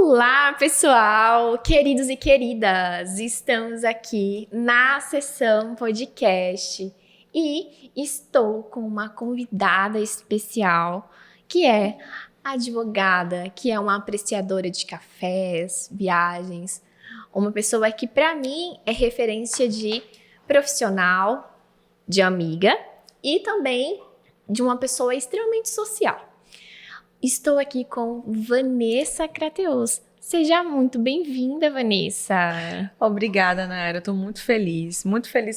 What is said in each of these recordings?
Olá, pessoal, queridos e queridas, estamos aqui na sessão podcast e estou com uma convidada especial que é a advogada, que é uma apreciadora de cafés, viagens, uma pessoa que para mim é referência de profissional, de amiga e também de uma pessoa extremamente social. Estou aqui com Vanessa Crateus. Seja muito bem-vinda, Vanessa. Obrigada, Nayara. Eu estou muito feliz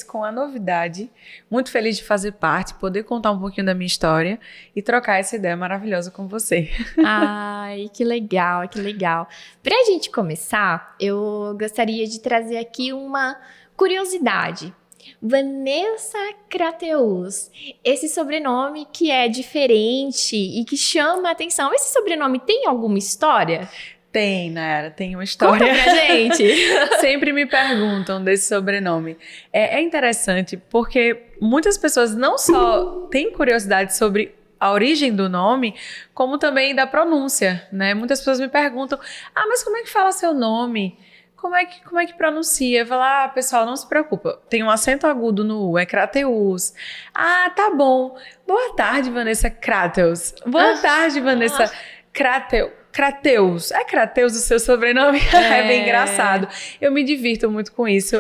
com a novidade, muito feliz de fazer parte, poder contar um pouquinho da minha história e trocar essa ideia maravilhosa com você. Ai, que legal, que legal. Para a gente começar, eu gostaria de trazer aqui uma curiosidade. Vanessa Crateus, esse sobrenome que é diferente e que chama a atenção. Esse sobrenome tem alguma história? Tem, Nayara, tem uma história. Conta pra gente. Sempre me perguntam desse sobrenome. É interessante porque muitas pessoas não só têm curiosidade sobre a origem do nome, como também da pronúncia, né? Muitas pessoas me perguntam, mas como é que fala seu nome? Como é que pronuncia? Fala, pessoal, não se preocupa. Tem um acento agudo no U, é Crateus. Tá bom. Boa tarde, Vanessa Crateus. Boa tarde, Vanessa Crateus. É Crateus o seu sobrenome? É bem engraçado. Eu me divirto muito com isso.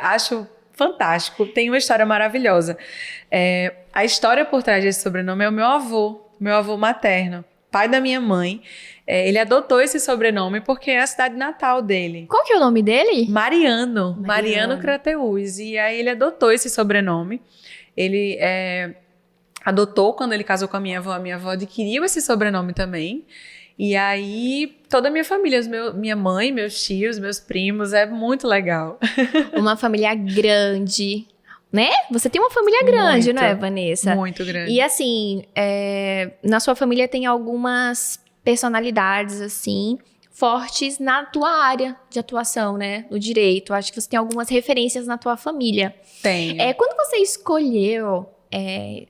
Acho fantástico. Tem uma história maravilhosa. A história por trás desse sobrenome é o meu avô materno, pai da minha mãe. Ele adotou esse sobrenome porque é a cidade natal dele. Qual que é o nome dele? Mariano Crateus. E aí ele adotou esse sobrenome. Ele adotou quando ele casou com a minha avó adquiriu esse sobrenome também. E aí toda a minha família, minha mãe, meus tios, meus primos, é muito legal. Uma família grande, né? Você tem uma família grande, muito, não é, Vanessa? Muito grande. E assim, na sua família tem algumas personalidades, assim, fortes na tua área de atuação, né? No direito. Acho que você tem algumas referências na tua família. Tenho. Quando você escolheu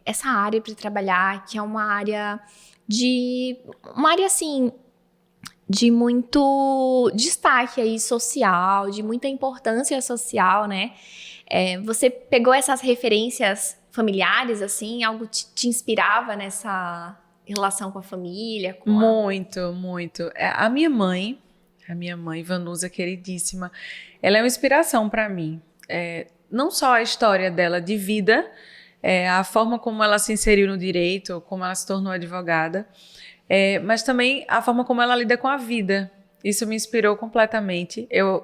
essa área para trabalhar, que é uma área assim, de muito destaque aí social, de muita importância social, né? Você pegou essas referências familiares, assim, algo te inspirava nessa relação com a família? Muito. A minha mãe, Vanusa, queridíssima, ela é uma inspiração para mim. Não só a história dela de vida, a forma como ela se inseriu no direito, como ela se tornou advogada, mas também a forma como ela lida com a vida. Isso me inspirou completamente. Eu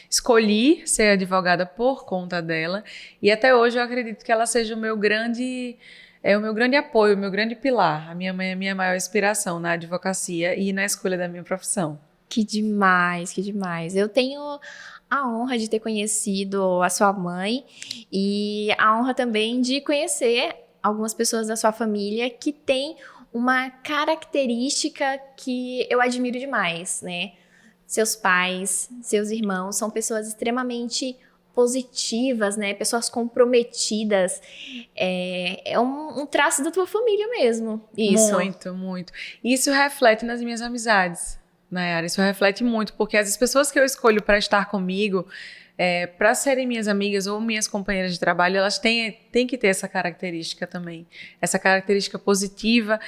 escolhi ser advogada por conta dela e até hoje eu acredito que ela seja o meu grande apoio, o meu grande pilar. A minha mãe é a minha maior inspiração na advocacia e na escolha da minha profissão. Que demais, que demais. Eu tenho a honra de ter conhecido a sua mãe e a honra também de conhecer algumas pessoas da sua família que têm uma característica que eu admiro demais, né? Seus pais, seus irmãos são pessoas extremamente positivas, né? Pessoas comprometidas. É um traço da tua família mesmo, isso. Muito. Isso reflete nas minhas amizades, Nayara. Isso reflete muito, porque as pessoas que eu escolho para estar comigo, para serem minhas amigas ou minhas companheiras de trabalho, elas têm que ter essa característica também. Essa característica positiva.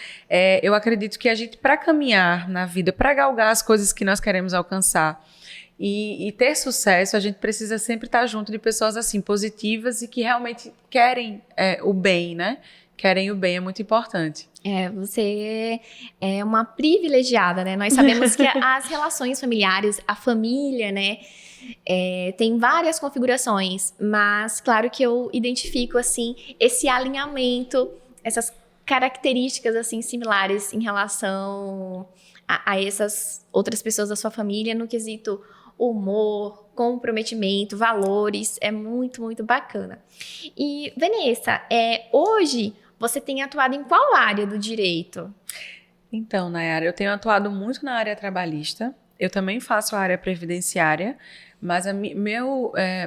Eu acredito que a gente, para caminhar na vida, para galgar as coisas que nós queremos alcançar, e ter sucesso, a gente precisa sempre estar junto de pessoas assim, positivas e que realmente querem o bem, né? Querem o bem, é muito importante. Você é uma privilegiada, né? Nós sabemos que as relações familiares, a família, né? Tem várias configurações, mas claro que eu identifico, assim, esse alinhamento, essas características, assim, similares em relação a essas outras pessoas da sua família no quesito humor, comprometimento, valores. É muito, muito bacana. E, Vanessa, hoje você tem atuado em qual área do direito? Então, Nayara, eu tenho atuado muito na área trabalhista. Eu também faço a área previdenciária, mas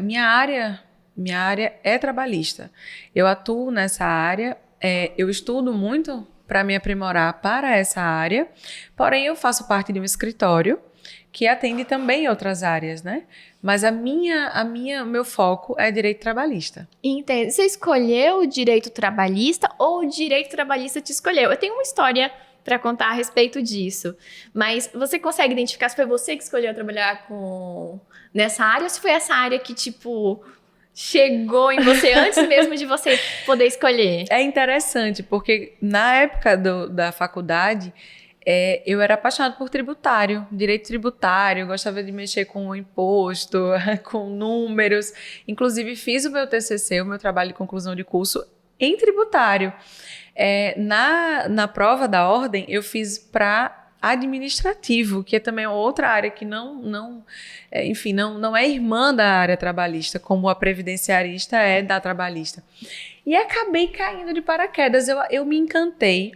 minha área é trabalhista. Eu atuo nessa área, eu estudo muito para me aprimorar para essa área, porém eu faço parte de um escritório que atende também outras áreas, né? Mas meu foco é direito trabalhista. Entendo. Você escolheu o direito trabalhista ou o direito trabalhista te escolheu? Eu tenho uma história para contar a respeito disso, mas você consegue identificar se foi você que escolheu trabalhar nessa área ou se foi essa área que, tipo, chegou em você antes mesmo de você poder escolher? É interessante, porque na época da faculdade, eu era apaixonada por direito tributário, gostava de mexer com o imposto, com números. Inclusive, fiz o meu TCC, o meu trabalho de conclusão de curso, em tributário. Na prova da ordem, eu fiz para administrativo, que é também outra área que não é irmã da área trabalhista, como a previdenciarista é da trabalhista. E acabei caindo de paraquedas. Eu me encantei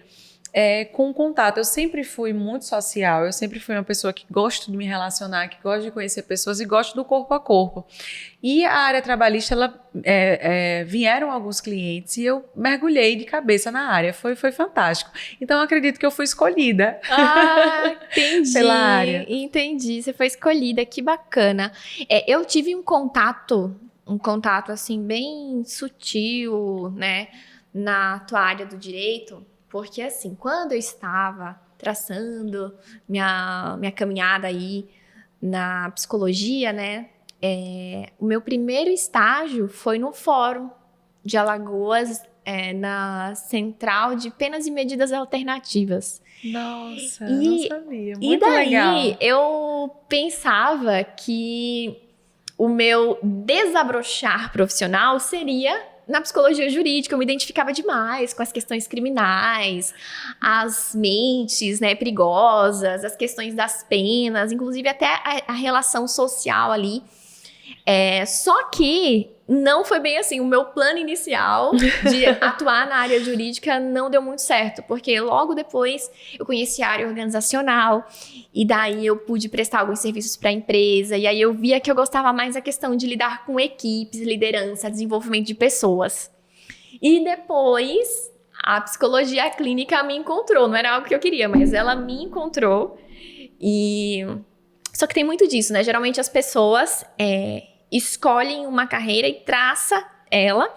com o contato. Eu sempre fui muito social, eu sempre fui uma pessoa que gosto de me relacionar, que gosto de conhecer pessoas e gosto do corpo a corpo. E a área trabalhista, vieram alguns clientes e eu mergulhei de cabeça na área. Foi fantástico. Então, eu acredito que eu fui escolhida. Entendi. Pela área. Entendi. Você foi escolhida, que bacana. Eu tive um contato assim, bem sutil, né, na tua área do direito. Porque, assim, quando eu estava traçando minha caminhada aí na psicologia, né, o meu primeiro estágio foi no Fórum de Alagoas, na Central de Penas e Medidas Alternativas. Nossa, não sabia. Muito e daí, legal. eu pensava que o meu desabrochar profissional seria na psicologia jurídica. Eu me identificava demais com as questões criminais, as mentes, né, perigosas, as questões das penas, inclusive até a relação social ali. Só que não foi bem assim. O meu plano inicial de atuar na área jurídica não deu muito certo, porque logo depois eu conheci a área organizacional e daí eu pude prestar alguns serviços para a empresa, e aí eu via que eu gostava mais da questão de lidar com equipes, liderança, desenvolvimento de pessoas. E depois a psicologia clínica me encontrou. Não era algo que eu queria, mas ela me encontrou. Só que tem muito disso, né? Geralmente as pessoas escolhem uma carreira e traça ela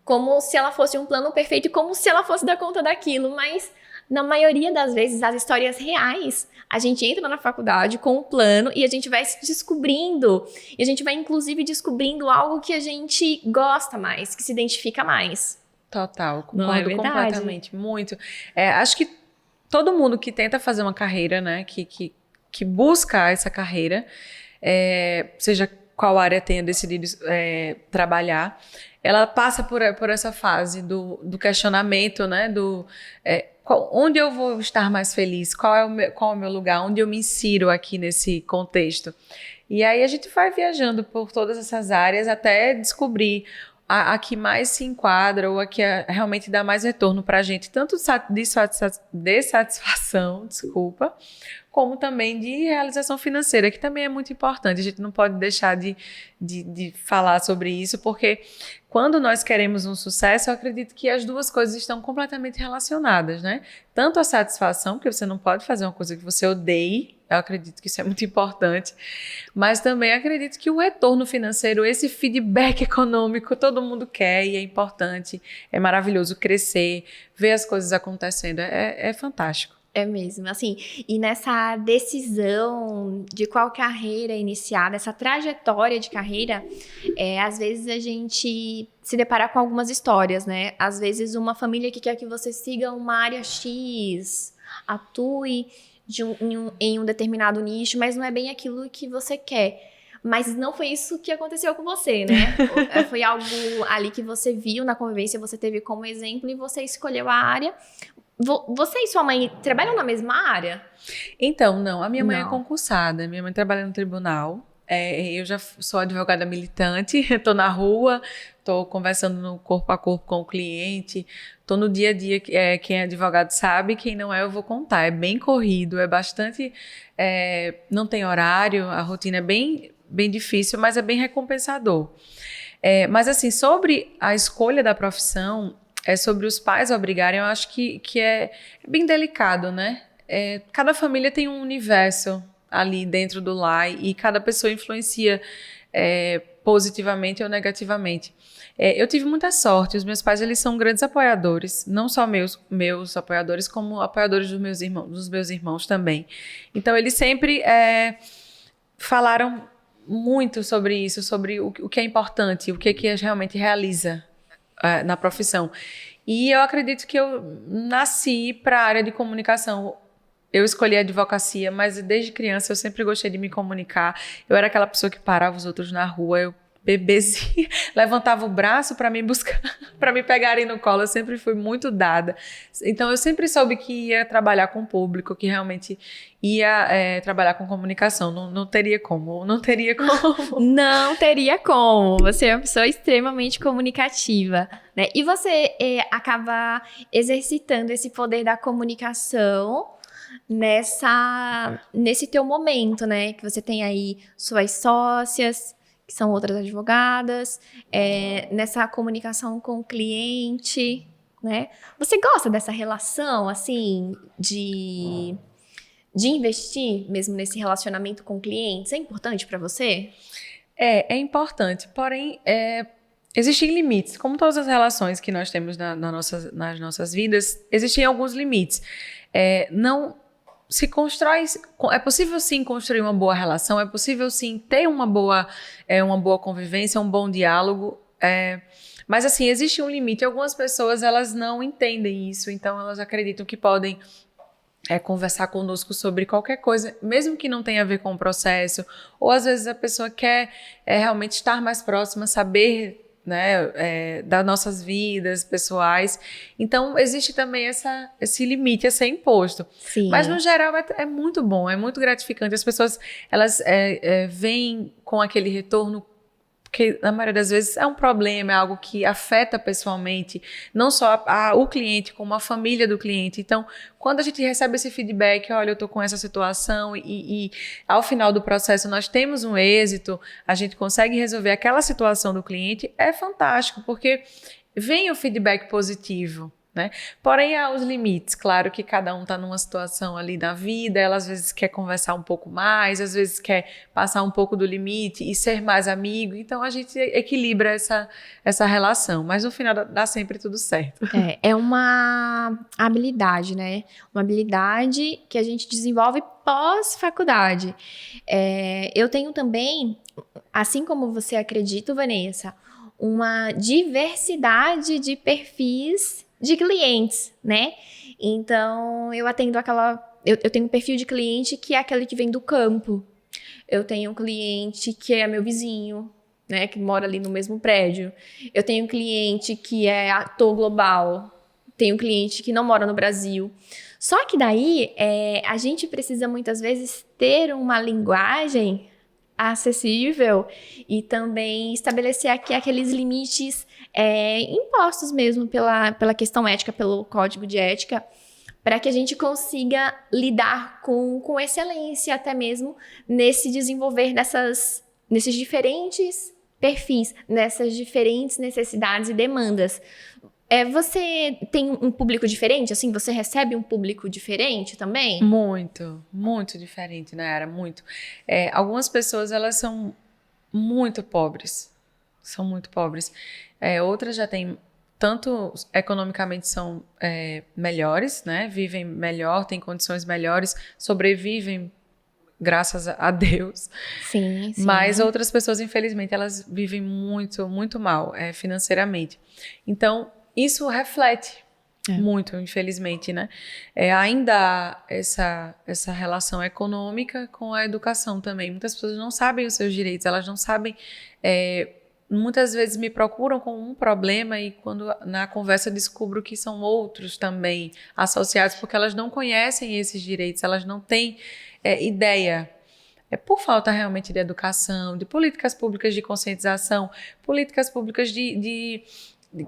como se ela fosse um plano perfeito e como se ela fosse dar conta daquilo, mas na maioria das vezes, as histórias reais, a gente entra na faculdade com um plano e a gente vai se descobrindo, e a gente vai inclusive descobrindo algo que a gente gosta mais, que se identifica mais. Total, Não é concordo verdade? completamente, muito. Acho que todo mundo que tenta fazer uma carreira, né, que busca essa carreira, seja qual área tenha decidido trabalhar, ela passa por essa fase do questionamento, né, onde eu vou estar mais feliz, qual é o meu lugar, onde eu me insiro aqui nesse contexto. E aí a gente vai viajando por todas essas áreas até descobrir a que mais se enquadra ou a que realmente dá mais retorno para a gente, tanto de satisfação, como também de realização financeira, que também é muito importante. A gente não pode deixar de falar sobre isso, porque quando nós queremos um sucesso, eu acredito que as duas coisas estão completamente relacionadas, né? Tanto a satisfação, porque você não pode fazer uma coisa que você odeie, eu acredito que isso é muito importante, mas também acredito que o retorno financeiro, esse feedback econômico, todo mundo quer e é importante, é maravilhoso crescer, ver as coisas acontecendo, é fantástico. É mesmo, assim, e nessa decisão de qual carreira iniciar, nessa trajetória de carreira, às vezes a gente se depara com algumas histórias, né? Às vezes uma família que quer que você siga uma área X, atue em um determinado nicho, mas não é bem aquilo que você quer. Mas não foi isso que aconteceu com você, né? Foi algo ali que você viu na convivência, você teve como exemplo e você escolheu a área. Você e sua mãe trabalham na mesma área? Então, não. A minha mãe é concursada. Minha mãe trabalha no tribunal. Eu já sou advogada militante. Estou na rua, estou conversando no corpo a corpo com o cliente. Estou no dia a dia. Quem é advogado sabe, quem não é eu vou contar. É bem corrido, é bastante... não tem horário, a rotina é bem, bem difícil, mas é bem recompensador. Mas assim, sobre a escolha da profissão... sobre os pais obrigarem, eu acho que é bem delicado, né? Cada família tem um universo ali dentro do lar e cada pessoa influencia positivamente ou negativamente. Eu tive muita sorte, os meus pais eles são grandes apoiadores, não só meus apoiadores, como apoiadores dos meus irmãos também. Então eles sempre falaram muito sobre isso, sobre o que é importante, o que realmente realiza na profissão. E eu acredito que eu nasci para a área de comunicação. Eu escolhi a advocacia, mas desde criança eu sempre gostei de me comunicar. Eu era aquela pessoa que parava os outros na rua, eu bebezinha, levantava o braço para me buscar, para me pegarem no colo. Eu sempre fui muito dada. Então eu sempre soube que ia trabalhar com o público, que realmente ia trabalhar com comunicação. Não teria como, não teria como. Não teria como. Você é uma pessoa extremamente comunicativa, né? E você acaba exercitando esse poder da comunicação nesse teu momento, né? Que você tem aí suas sócias, que são outras advogadas, nessa comunicação com o cliente, né? Você gosta dessa relação, assim, de investir mesmo nesse relacionamento com clientes? É importante para você? É importante, porém, existem limites. Como todas as relações que nós temos nas nossas vidas, existem alguns limites. Não se constrói. É possível sim construir uma boa relação, é possível sim ter uma boa convivência, um bom diálogo. Mas assim, existe um limite. Algumas pessoas elas não entendem isso, então elas acreditam que podem conversar conosco sobre qualquer coisa, mesmo que não tenha a ver com o processo, ou às vezes a pessoa quer realmente estar mais próxima, saber, né, das nossas vidas pessoais. Então, existe também esse limite a ser imposto. Sim. Mas, no geral, é muito bom, é muito gratificante. As pessoas, elas vêm com aquele retorno, porque na maioria das vezes é um problema, é algo que afeta pessoalmente, não só o cliente, como a família do cliente. Então, quando a gente recebe esse feedback, olha, eu estou com essa situação e ao final do processo nós temos um êxito, a gente consegue resolver aquela situação do cliente, é fantástico, porque vem o feedback positivo. Né? Porém, há os limites. Claro que cada um está numa situação ali da vida, ela às vezes quer conversar um pouco mais, às vezes quer passar um pouco do limite e ser mais amigo. Então, a gente equilibra essa relação. Mas no final dá sempre tudo certo. É uma habilidade, né? Uma habilidade que a gente desenvolve pós-faculdade. Eu tenho também, assim como você acredita, Vanessa, uma diversidade de perfis de clientes, né? Então, eu atendo eu tenho um perfil de cliente que é aquele que vem do campo. Eu tenho um cliente que é meu vizinho, né? Que mora ali no mesmo prédio. Eu tenho um cliente que é ator global. Tenho um cliente que não mora no Brasil. Só que daí, a gente precisa muitas vezes ter uma linguagem acessível e também estabelecer aqui aqueles limites impostos mesmo pela questão ética, pelo código de ética, para que a gente consiga lidar com excelência até mesmo nesse desenvolver nesses diferentes perfis, nessas diferentes necessidades e demandas. Você tem um público diferente? Assim, você recebe um público diferente também? Muito, muito diferente, né, Ara? Muito. Algumas pessoas, elas são muito pobres. São muito pobres. Outras já têm, tanto economicamente são melhores, né? Vivem melhor, têm condições melhores, sobrevivem graças a Deus. Sim, sim. Mas outras pessoas, infelizmente, elas vivem muito, muito mal financeiramente. Então, isso reflete muito, infelizmente, né? Ainda há essa relação econômica com a educação também. Muitas pessoas não sabem os seus direitos, elas não sabem. Muitas vezes me procuram com um problema e quando na conversa descubro que são outros também associados, porque elas não conhecem esses direitos, elas não têm ideia. Por falta realmente de educação, de políticas públicas de conscientização, políticas públicas de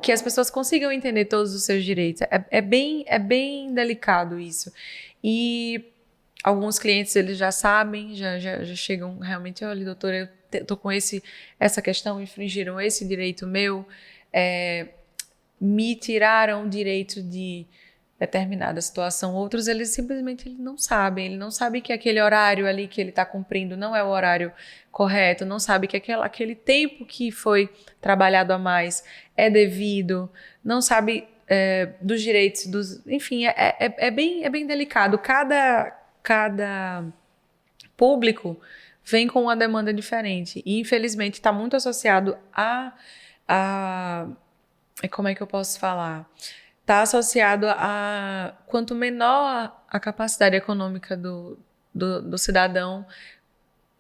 que as pessoas consigam entender todos os seus direitos. É bem delicado isso. E alguns clientes, eles já sabem, já chegam realmente, olha, doutora, eu tô com essa questão, infringiram esse direito meu, me tiraram o direito de determinada situação. Outros, eles simplesmente não sabem. Ele não sabe que aquele horário ali que ele está cumprindo não é o horário correto, não sabe que aquele tempo que foi trabalhado a mais é devido, não sabe dos direitos, enfim, é bem delicado. Cada público vem com uma demanda diferente e, infelizmente, está muito associado como é que eu posso falar? Está associado a quanto menor a capacidade econômica do cidadão,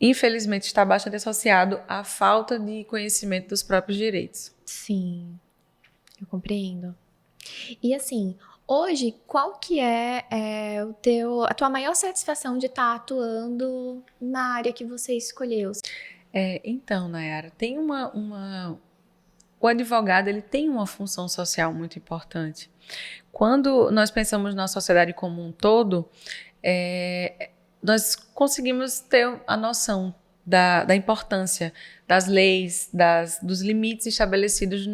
infelizmente está bastante associado à falta de conhecimento dos próprios direitos. Sim, eu compreendo. E assim, hoje, qual que é a tua maior satisfação de estar atuando na área que você escolheu? Então, Nayara, tem o advogado, ele tem uma função social muito importante. Quando nós pensamos na sociedade como um todo, nós conseguimos ter a noção da importância das leis, dos limites estabelecidos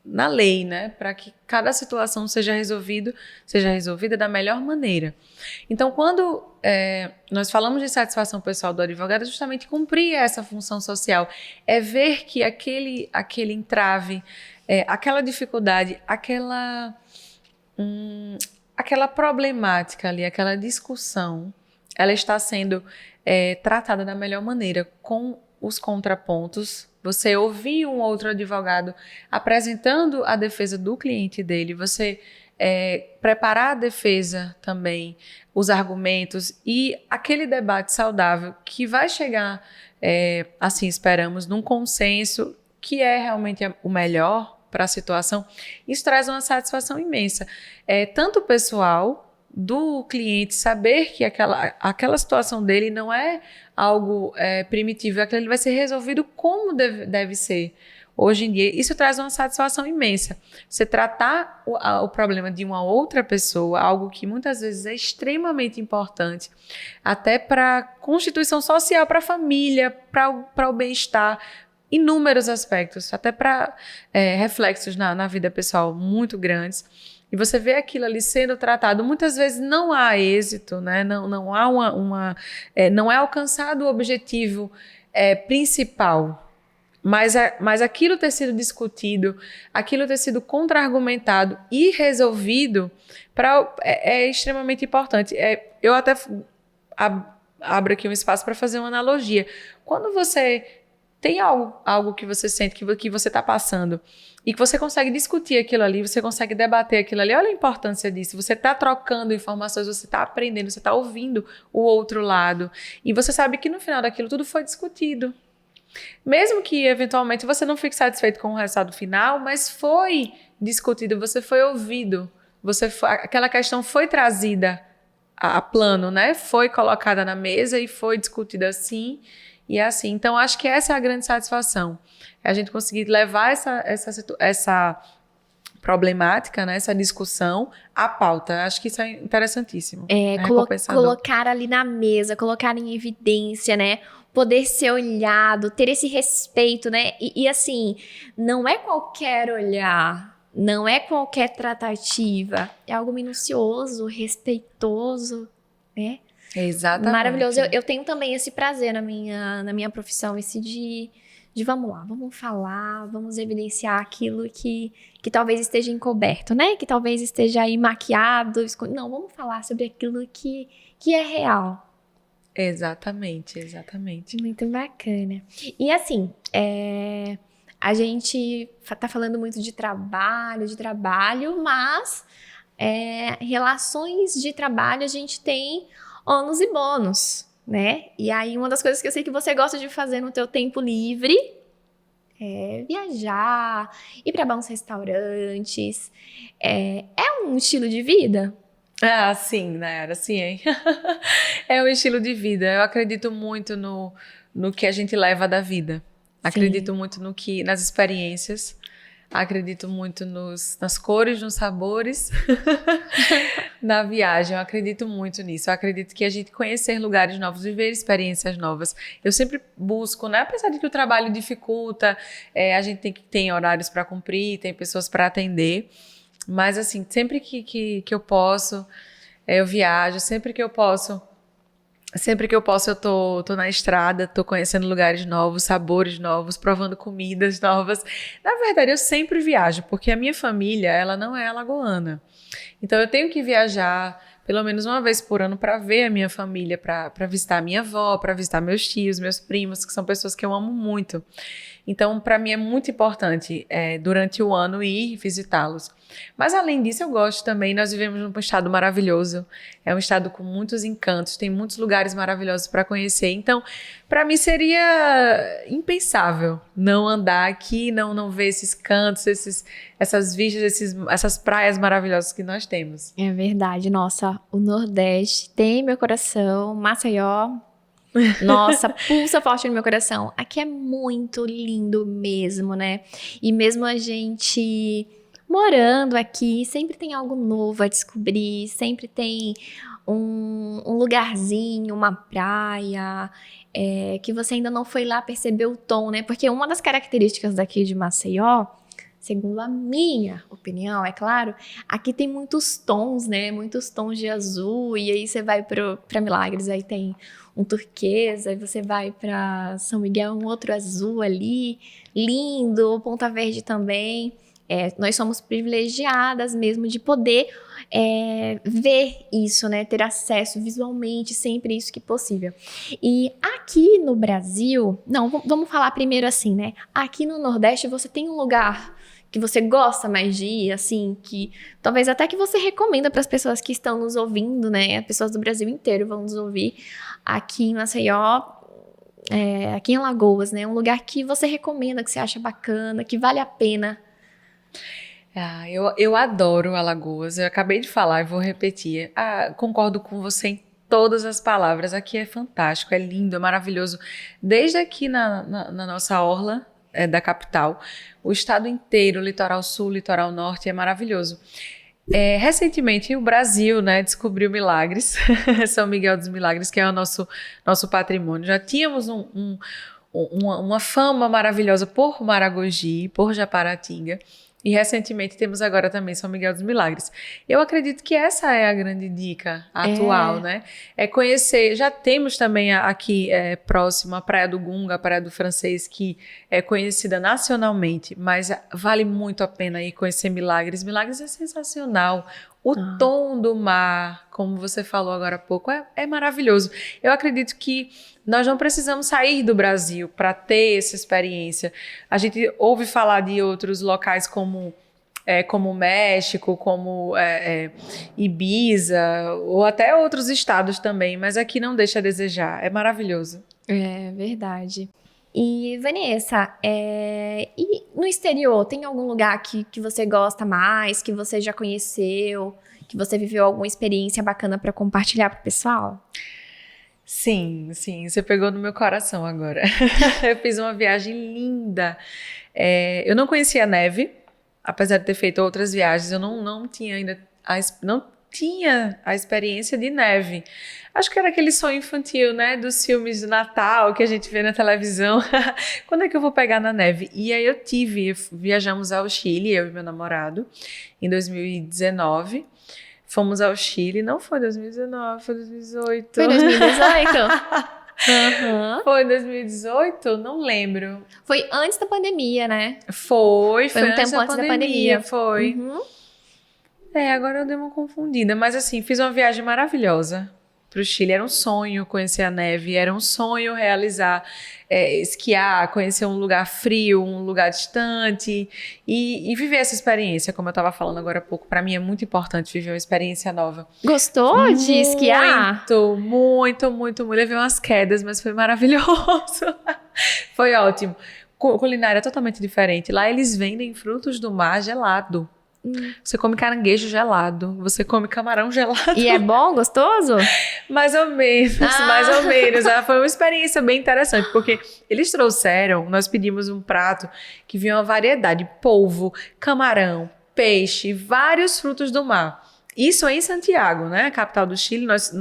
na lei, né? Para que cada situação seja resolvida da melhor maneira. Então, quando nós falamos de satisfação pessoal do advogado, é justamente cumprir essa função social, é ver que aquele entrave, aquela dificuldade, aquela problemática ali, aquela discussão, ela está sendo tratada da melhor maneira, com os contrapontos. Você ouvir um outro advogado apresentando a defesa do cliente dele, você preparar a defesa também, os argumentos e aquele debate saudável que vai chegar, assim esperamos, num consenso que é realmente o melhor para a situação. Isso traz uma satisfação imensa. Tanto pessoal do cliente saber que aquela situação dele não é algo primitivo, aquilo vai ser resolvido como deve ser. Hoje em dia, isso traz uma satisfação imensa. Você tratar o problema de uma outra pessoa, algo que muitas vezes é extremamente importante, até para a constituição social, para a família, para o bem-estar, inúmeros aspectos, até para reflexos na vida pessoal muito grandes. E você vê aquilo ali sendo tratado, muitas vezes não há êxito, né? Não há não é alcançado o objetivo principal, mas aquilo ter sido discutido, aquilo ter sido contra-argumentado e resolvido é extremamente importante. Eu até abro aqui um espaço para fazer uma analogia. Quando você tem algo que você sente, que você está passando, e que você consegue discutir aquilo ali, você consegue debater aquilo ali, olha a importância disso. Você está trocando informações, você está aprendendo, você está ouvindo o outro lado. E você sabe que no final daquilo tudo foi discutido. Mesmo que, eventualmente, você não fique satisfeito com o resultado final, mas foi discutido, você foi ouvido. Aquela questão foi trazida a plano, né? Foi colocada na mesa e foi discutida assim. E é assim, então acho que essa é a grande satisfação, é a gente conseguir levar essa problemática, né, essa discussão à pauta. Acho que isso é interessantíssimo. Colocar ali na mesa, colocar em evidência, né, poder ser olhado, ter esse respeito, né, e assim, não é qualquer olhar, não é qualquer tratativa, é algo minucioso, respeitoso, né? Exatamente. Maravilhoso. Eu tenho também esse prazer na minha profissão, esse de vamos lá, vamos falar, vamos evidenciar aquilo que talvez esteja encoberto, né? Que talvez esteja aí maquiado. Não, vamos falar sobre aquilo que é real. Exatamente. Muito bacana. E assim, a gente tá falando muito de trabalho, mas relações de trabalho a gente tem ônus e bônus, né? E aí, uma das coisas que eu sei que você gosta de fazer no teu tempo livre é viajar, ir para bons restaurantes. É um estilo de vida? Ah, sim, Nayara, sim, hein? É um estilo de vida. Eu acredito muito no que a gente leva da vida. Acredito muito nas experiências. Acredito muito nas cores, nos sabores, na viagem. Eu acredito muito nisso. Eu acredito que a gente conhecer lugares novos, viver experiências novas. Eu sempre busco, né? Apesar de que o trabalho dificulta, a gente tem horários para cumprir, tem pessoas para atender. Mas, assim, sempre que eu posso, eu viajo. Sempre que eu posso, eu tô na estrada, tô conhecendo lugares novos, sabores novos, provando comidas novas. Na verdade, eu sempre viajo, porque a minha família, ela não é alagoana. Então, eu tenho que viajar pelo menos uma vez por ano para ver a minha família, para visitar a minha avó, para visitar meus tios, meus primos, que são pessoas que eu amo muito. Então, para mim é muito importante, durante o ano, ir visitá-los. Mas, além disso, eu gosto também. Nós vivemos num estado maravilhoso. É um estado com muitos encantos, tem muitos lugares maravilhosos para conhecer. Então, para mim seria impensável não andar aqui, não ver esses cantos, essas vistas, essas praias maravilhosas que nós temos. É verdade, nossa, o Nordeste tem meu coração, Maceió, nossa, pulsa forte no meu coração. Aqui é muito lindo mesmo, né? E mesmo a gente morando aqui, sempre tem algo novo a descobrir, sempre tem um lugarzinho, uma praia, que você ainda não foi lá perceber o tom, né? Porque uma das características daqui de Maceió, segundo a minha opinião, é claro, aqui tem muitos tons, né? Muitos tons de azul, e aí você vai pra Milagres, aí tem um turquesa, aí você vai pra São Miguel, um outro azul ali, lindo, Ponta Verde também. Nós somos privilegiadas mesmo de poder ver isso, né? Ter acesso visualmente, sempre isso que possível. E aqui no Brasil, não, vamos falar primeiro assim, né? Aqui no Nordeste você tem um lugar que você gosta mais de ir, assim, que talvez até que você recomenda para as pessoas que estão nos ouvindo, né? As pessoas do Brasil inteiro vão nos ouvir aqui em Maceió, aqui em Alagoas, né? Um lugar que você recomenda, que você acha bacana, que vale a pena. Eu adoro Alagoas. Eu acabei de falar e vou repetir. Concordo com você em todas as palavras. Aqui é fantástico, é lindo, é maravilhoso. Desde aqui na nossa orla da capital, o estado inteiro, litoral sul, litoral norte, é maravilhoso. Recentemente, o Brasil, né, descobriu Milagres, São Miguel dos Milagres, que é o nosso patrimônio. Já tínhamos uma fama maravilhosa por Maragogi, por Japaratinga. E recentemente temos agora também São Miguel dos Milagres. Eu acredito que essa é a grande dica atual, né? É conhecer. Já temos também aqui próximo a Praia do Gunga, a Praia do Francês, que é conhecida nacionalmente, mas vale muito a pena ir conhecer Milagres. Milagres é sensacional. O tom do mar, como você falou agora há pouco, é maravilhoso. Eu acredito que nós não precisamos sair do Brasil para ter essa experiência. A gente ouve falar de outros locais como México, como Ibiza, ou até outros estados também, mas aqui não deixa a desejar. É maravilhoso. É verdade. E, Vanessa, e no exterior, tem algum lugar que você gosta mais, que você já conheceu, que você viveu alguma experiência bacana para compartilhar pro pessoal? Sim, você pegou no meu coração agora. Eu fiz uma viagem linda. Eu não conhecia a neve, apesar de ter feito outras viagens, eu não tinha ainda não tinha a experiência de neve. Acho que era aquele sonho infantil, né, dos filmes de Natal que a gente vê na televisão. Quando é que eu vou pegar na neve? E aí viajamos ao Chile, eu e meu namorado, em 2019. Fomos ao Chile, não foi 2019, foi 2018. Foi 2018? Uhum. Foi 2018? Não lembro. Foi antes da pandemia, né? Foi um antes tempo antes da pandemia. Foi. Uhum. Agora eu dei uma confundida, mas assim, fiz uma viagem maravilhosa para o Chile. Era um sonho conhecer a neve, era um sonho realizar, esquiar, conhecer um lugar frio, um lugar distante e viver essa experiência, como eu estava falando agora há pouco. Para mim é muito importante viver uma experiência nova. Gostou de esquiar? Muito. Levei umas quedas, mas foi maravilhoso. Foi ótimo. Culinária totalmente diferente. Lá eles vendem frutos do mar gelado. Você come caranguejo gelado, você come camarão gelado. E é bom, gostoso? Mais ou menos. Foi uma experiência bem interessante, porque eles trouxeram, nós pedimos um prato que vinha uma variedade, polvo, camarão, peixe, vários frutos do mar. Isso em Santiago, né? A capital do Chile. Nós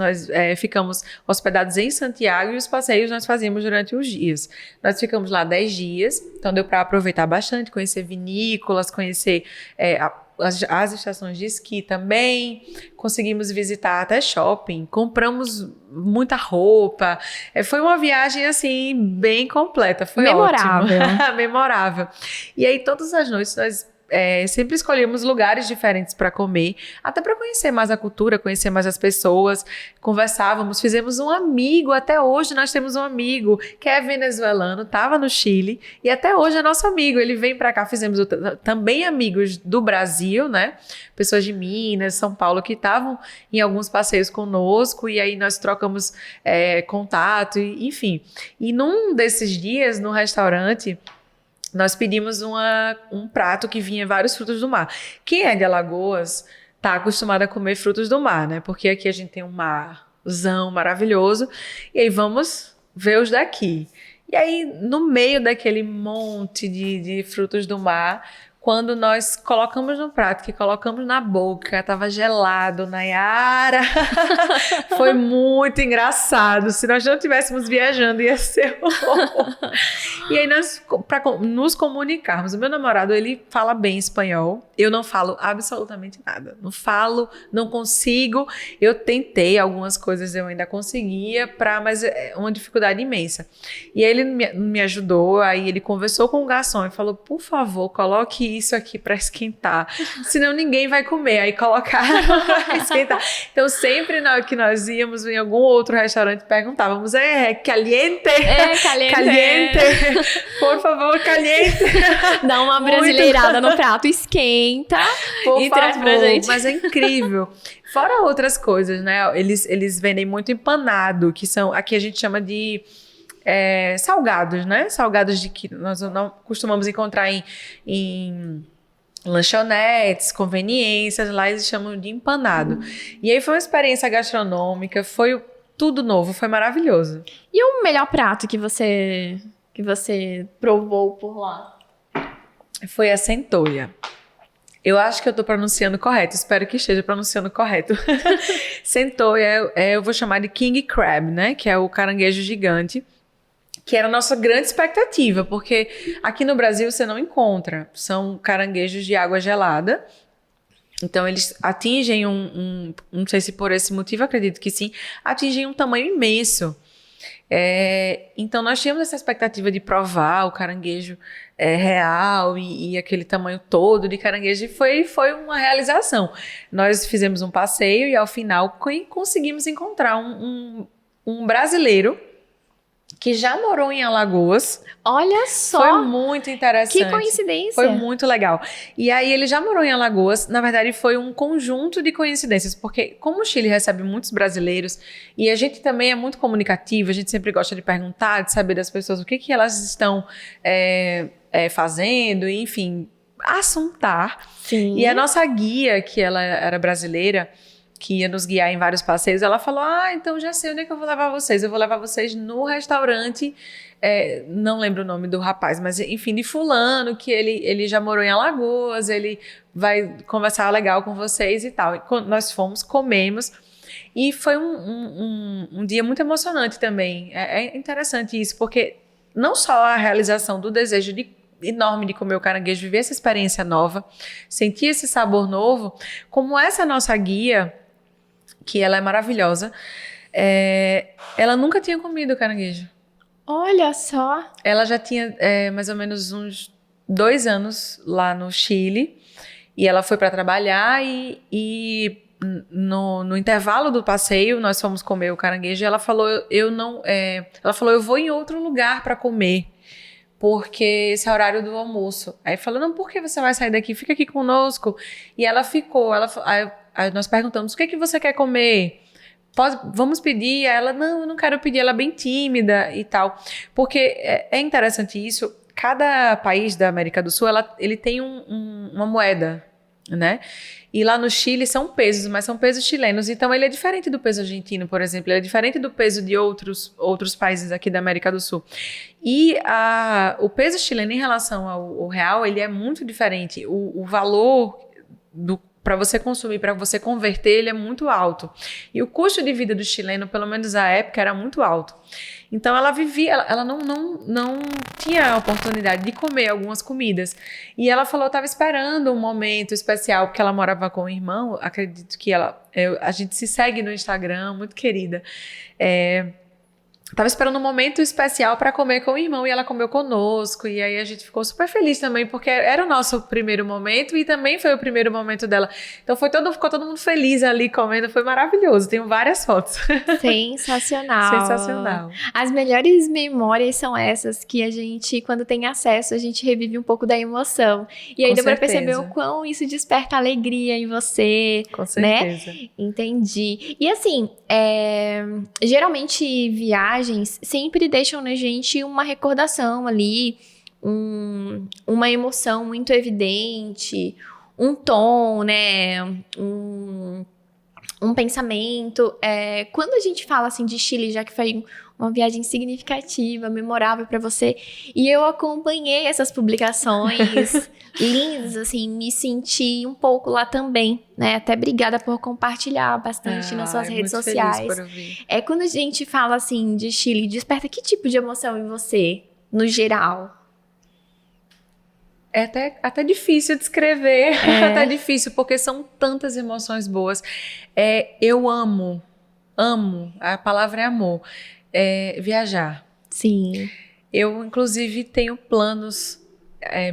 ficamos hospedados em Santiago e os passeios nós fazíamos durante os dias. Nós ficamos lá 10 dias, então deu para aproveitar bastante, conhecer vinícolas, conhecer as estações de esqui também, conseguimos visitar até shopping, compramos muita roupa. Foi uma viagem, assim, bem completa, foi memorável. Ótimo. Memorável. E aí, todas as noites, nós sempre escolhíamos lugares diferentes para comer, até para conhecer mais a cultura, conhecer mais as pessoas, conversávamos, fizemos um amigo, até hoje nós temos um amigo que é venezuelano, estava no Chile, e até hoje é nosso amigo, ele vem para cá, fizemos também amigos do Brasil, né, pessoas de Minas, São Paulo, que estavam em alguns passeios conosco, e aí nós trocamos contato, enfim. E num desses dias, no restaurante, nós pedimos um prato que vinha vários frutos do mar. Quem é de Alagoas está acostumado a comer frutos do mar, né? Porque aqui a gente tem um marzão maravilhoso. E aí vamos ver os daqui. E aí, no meio daquele monte de frutos do mar, quando nós colocamos no prato, que colocamos na boca, estava gelado, Nayara. Foi muito engraçado. Se nós não estivéssemos viajando, ia ser E aí, para nos comunicarmos, o meu namorado, ele fala bem espanhol. Eu não falo absolutamente nada. Não falo, não consigo. Eu tentei algumas coisas, eu ainda conseguia, mas é uma dificuldade imensa. E aí ele me ajudou, aí ele conversou com o garçom e falou, por favor, coloque isso aqui para esquentar, senão ninguém vai comer. Aí colocaram para esquentar. Então, sempre que nós íamos em algum outro restaurante, perguntávamos, caliente? Caliente. Caliente. Por favor, caliente. Dá uma brasileirada no prato, esquenta e traz pra gente. Mas é incrível. Fora outras coisas, né? Eles vendem muito empanado, que são, aqui a gente chama de salgados, né? Salgados que nós não costumamos encontrar em lanchonetes, conveniências, lá eles chamam de empanado. E aí foi uma experiência gastronômica, foi tudo novo, foi maravilhoso. E o melhor prato que você provou por lá? Foi a centoia. Eu acho que eu tô pronunciando correto, espero que esteja pronunciando correto. Centoia, eu vou chamar de King Crab, né? Que é o caranguejo gigante, que era a nossa grande expectativa, porque aqui no Brasil você não encontra. São caranguejos de água gelada. Então, eles atingem não sei se por esse motivo, acredito que sim, atingem um tamanho imenso. Então, nós tínhamos essa expectativa de provar o caranguejo real e aquele tamanho todo de caranguejo, e foi uma realização. Nós fizemos um passeio e, ao final, conseguimos encontrar um brasileiro que já morou em Alagoas. Olha só! Foi muito interessante. Que coincidência! Foi muito legal. E aí ele já morou em Alagoas. Na verdade, foi um conjunto de coincidências, porque como o Chile recebe muitos brasileiros, e a gente também é muito comunicativo, a gente sempre gosta de perguntar, de saber das pessoas o que elas estão fazendo, enfim, assuntar. Sim. E a nossa guia, que ela era brasileira, que ia nos guiar em vários passeios, ela falou, então já sei onde é que eu vou levar vocês. Eu vou levar vocês no restaurante, não lembro o nome do rapaz, mas enfim, de fulano, que ele já morou em Alagoas, ele vai conversar legal com vocês e tal. E nós fomos, comemos, e foi um dia muito emocionante também. É interessante isso, porque não só a realização do desejo enorme de comer o caranguejo, viver essa experiência nova, sentir esse sabor novo, como essa nossa guia, que ela é maravilhosa, ela nunca tinha comido caranguejo. Olha só! Ela já tinha mais ou menos uns 2 anos lá no Chile, e ela foi para trabalhar, e no intervalo do passeio, nós fomos comer o caranguejo, e ela falou, eu vou em outro lugar para comer, porque esse é o horário do almoço. Aí falou, não, por que você vai sair daqui? Fica aqui conosco. E ela ficou, aí nós perguntamos, o que você quer comer? Vamos pedir? Aí ela, não, eu não quero pedir, ela é bem tímida e tal. Porque é interessante isso, cada país da América do Sul, ele tem uma moeda, né? E lá no Chile são pesos, mas são pesos chilenos. Então, ele é diferente do peso argentino, por exemplo. Ele é diferente do peso de outros países aqui da América do Sul. E o peso chileno em relação ao real, ele é muito diferente. O valor para você consumir, para você converter, ele é muito alto. E o custo de vida do chileno, pelo menos à época, era muito alto. Então ela vivia, ela não tinha a oportunidade de comer algumas comidas. E ela falou, estava esperando um momento especial, porque ela morava com o irmão, acredito que a gente se segue no Instagram, muito querida. Tava esperando um momento especial para comer com o irmão e ela comeu conosco, e aí a gente ficou super feliz também, porque era o nosso primeiro momento e também foi o primeiro momento dela. Então ficou todo mundo feliz ali comendo, foi maravilhoso. Tenho várias fotos. Sensacional. Sensacional. As melhores memórias são essas que a gente, quando tem acesso, a gente revive um pouco da emoção. E aí Com deu pra certeza. perceber o quão isso desperta alegria em você. Com certeza. Né? Entendi. E assim, geralmente viagens sempre deixam na gente uma recordação ali, uma emoção muito evidente, um tom, né? Um pensamento. Quando a gente fala assim de Chile, já que foi uma viagem significativa, memorável para você, e eu acompanhei essas publicações lindas, assim, me senti um pouco lá também, né? Até obrigada por compartilhar bastante nas suas redes sociais. Feliz por ouvir. Quando a gente fala assim de Chile, desperta que tipo de emoção em você, no geral? É até difícil descrever, até difícil, porque são tantas emoções boas. Eu amo, a palavra é amor, viajar. Sim. Eu, inclusive, tenho planos,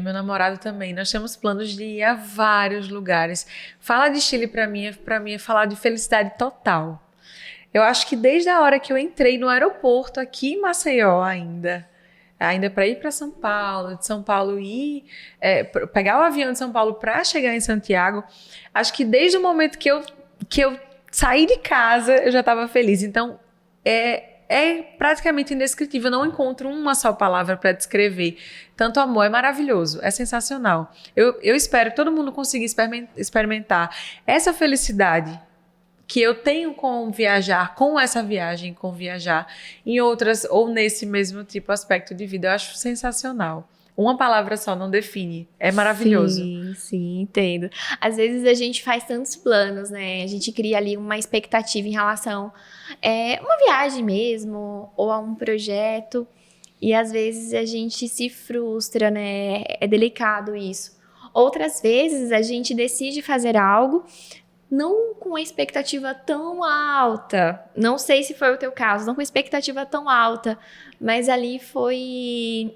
meu namorado também, nós temos planos de ir a vários lugares. Falar de Chile para mim é falar de felicidade total. Eu acho que desde a hora que eu entrei no aeroporto aqui em Maceió ainda para ir para São Paulo, de São Paulo ir, pegar o avião de São Paulo para chegar em Santiago, acho que desde o momento que eu saí de casa, eu já estava feliz. Então, é praticamente indescritível, eu não encontro uma só palavra para descrever. Tanto amor, é maravilhoso, é sensacional. Eu espero que todo mundo consiga experimentar essa felicidade que eu tenho com viajar, com essa viagem, com viajar em outras ou nesse mesmo tipo aspecto de vida. Eu acho sensacional. Uma palavra só não define. É maravilhoso. Sim, entendo. Às vezes a gente faz tantos planos, né? A gente cria ali uma expectativa em relação a uma viagem mesmo, ou a um projeto, e às vezes a gente se frustra, né? É delicado isso. Outras vezes a gente decide fazer algo não com a expectativa tão alta, não sei se foi o teu caso, não com expectativa tão alta, mas ali foi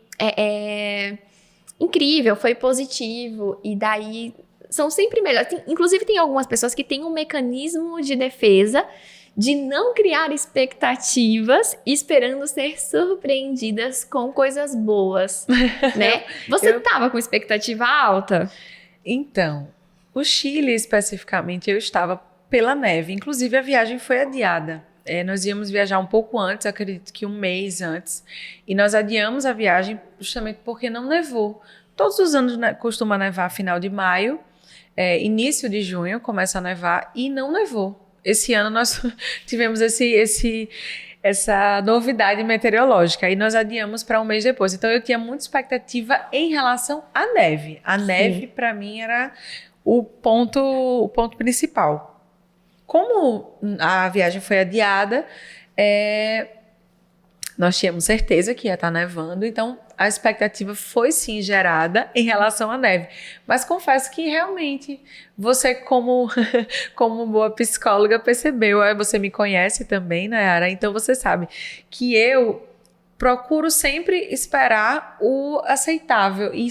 incrível, foi positivo, e daí são sempre melhores. Inclusive tem algumas pessoas que têm um mecanismo de defesa de não criar expectativas esperando ser surpreendidas com coisas boas, né? Você tava com expectativa alta? Então, o Chile, especificamente, eu estava pela neve. Inclusive, a viagem foi adiada. Nós íamos viajar um pouco antes, acredito que um mês antes. E nós adiamos a viagem justamente porque não nevou. Todos os anos costuma nevar final de maio, início de junho começa a nevar e não nevou. Esse ano nós tivemos essa novidade meteorológica e nós adiamos para um mês depois. Então, eu tinha muita expectativa em relação à neve. A neve, para mim, era o ponto principal. Como a viagem foi adiada, nós tínhamos certeza que ia estar nevando, então a expectativa foi sim gerada em relação à neve. Mas confesso que realmente você, como boa psicóloga, percebeu, você me conhece também, Nayara, então você sabe que eu procuro sempre esperar o aceitável e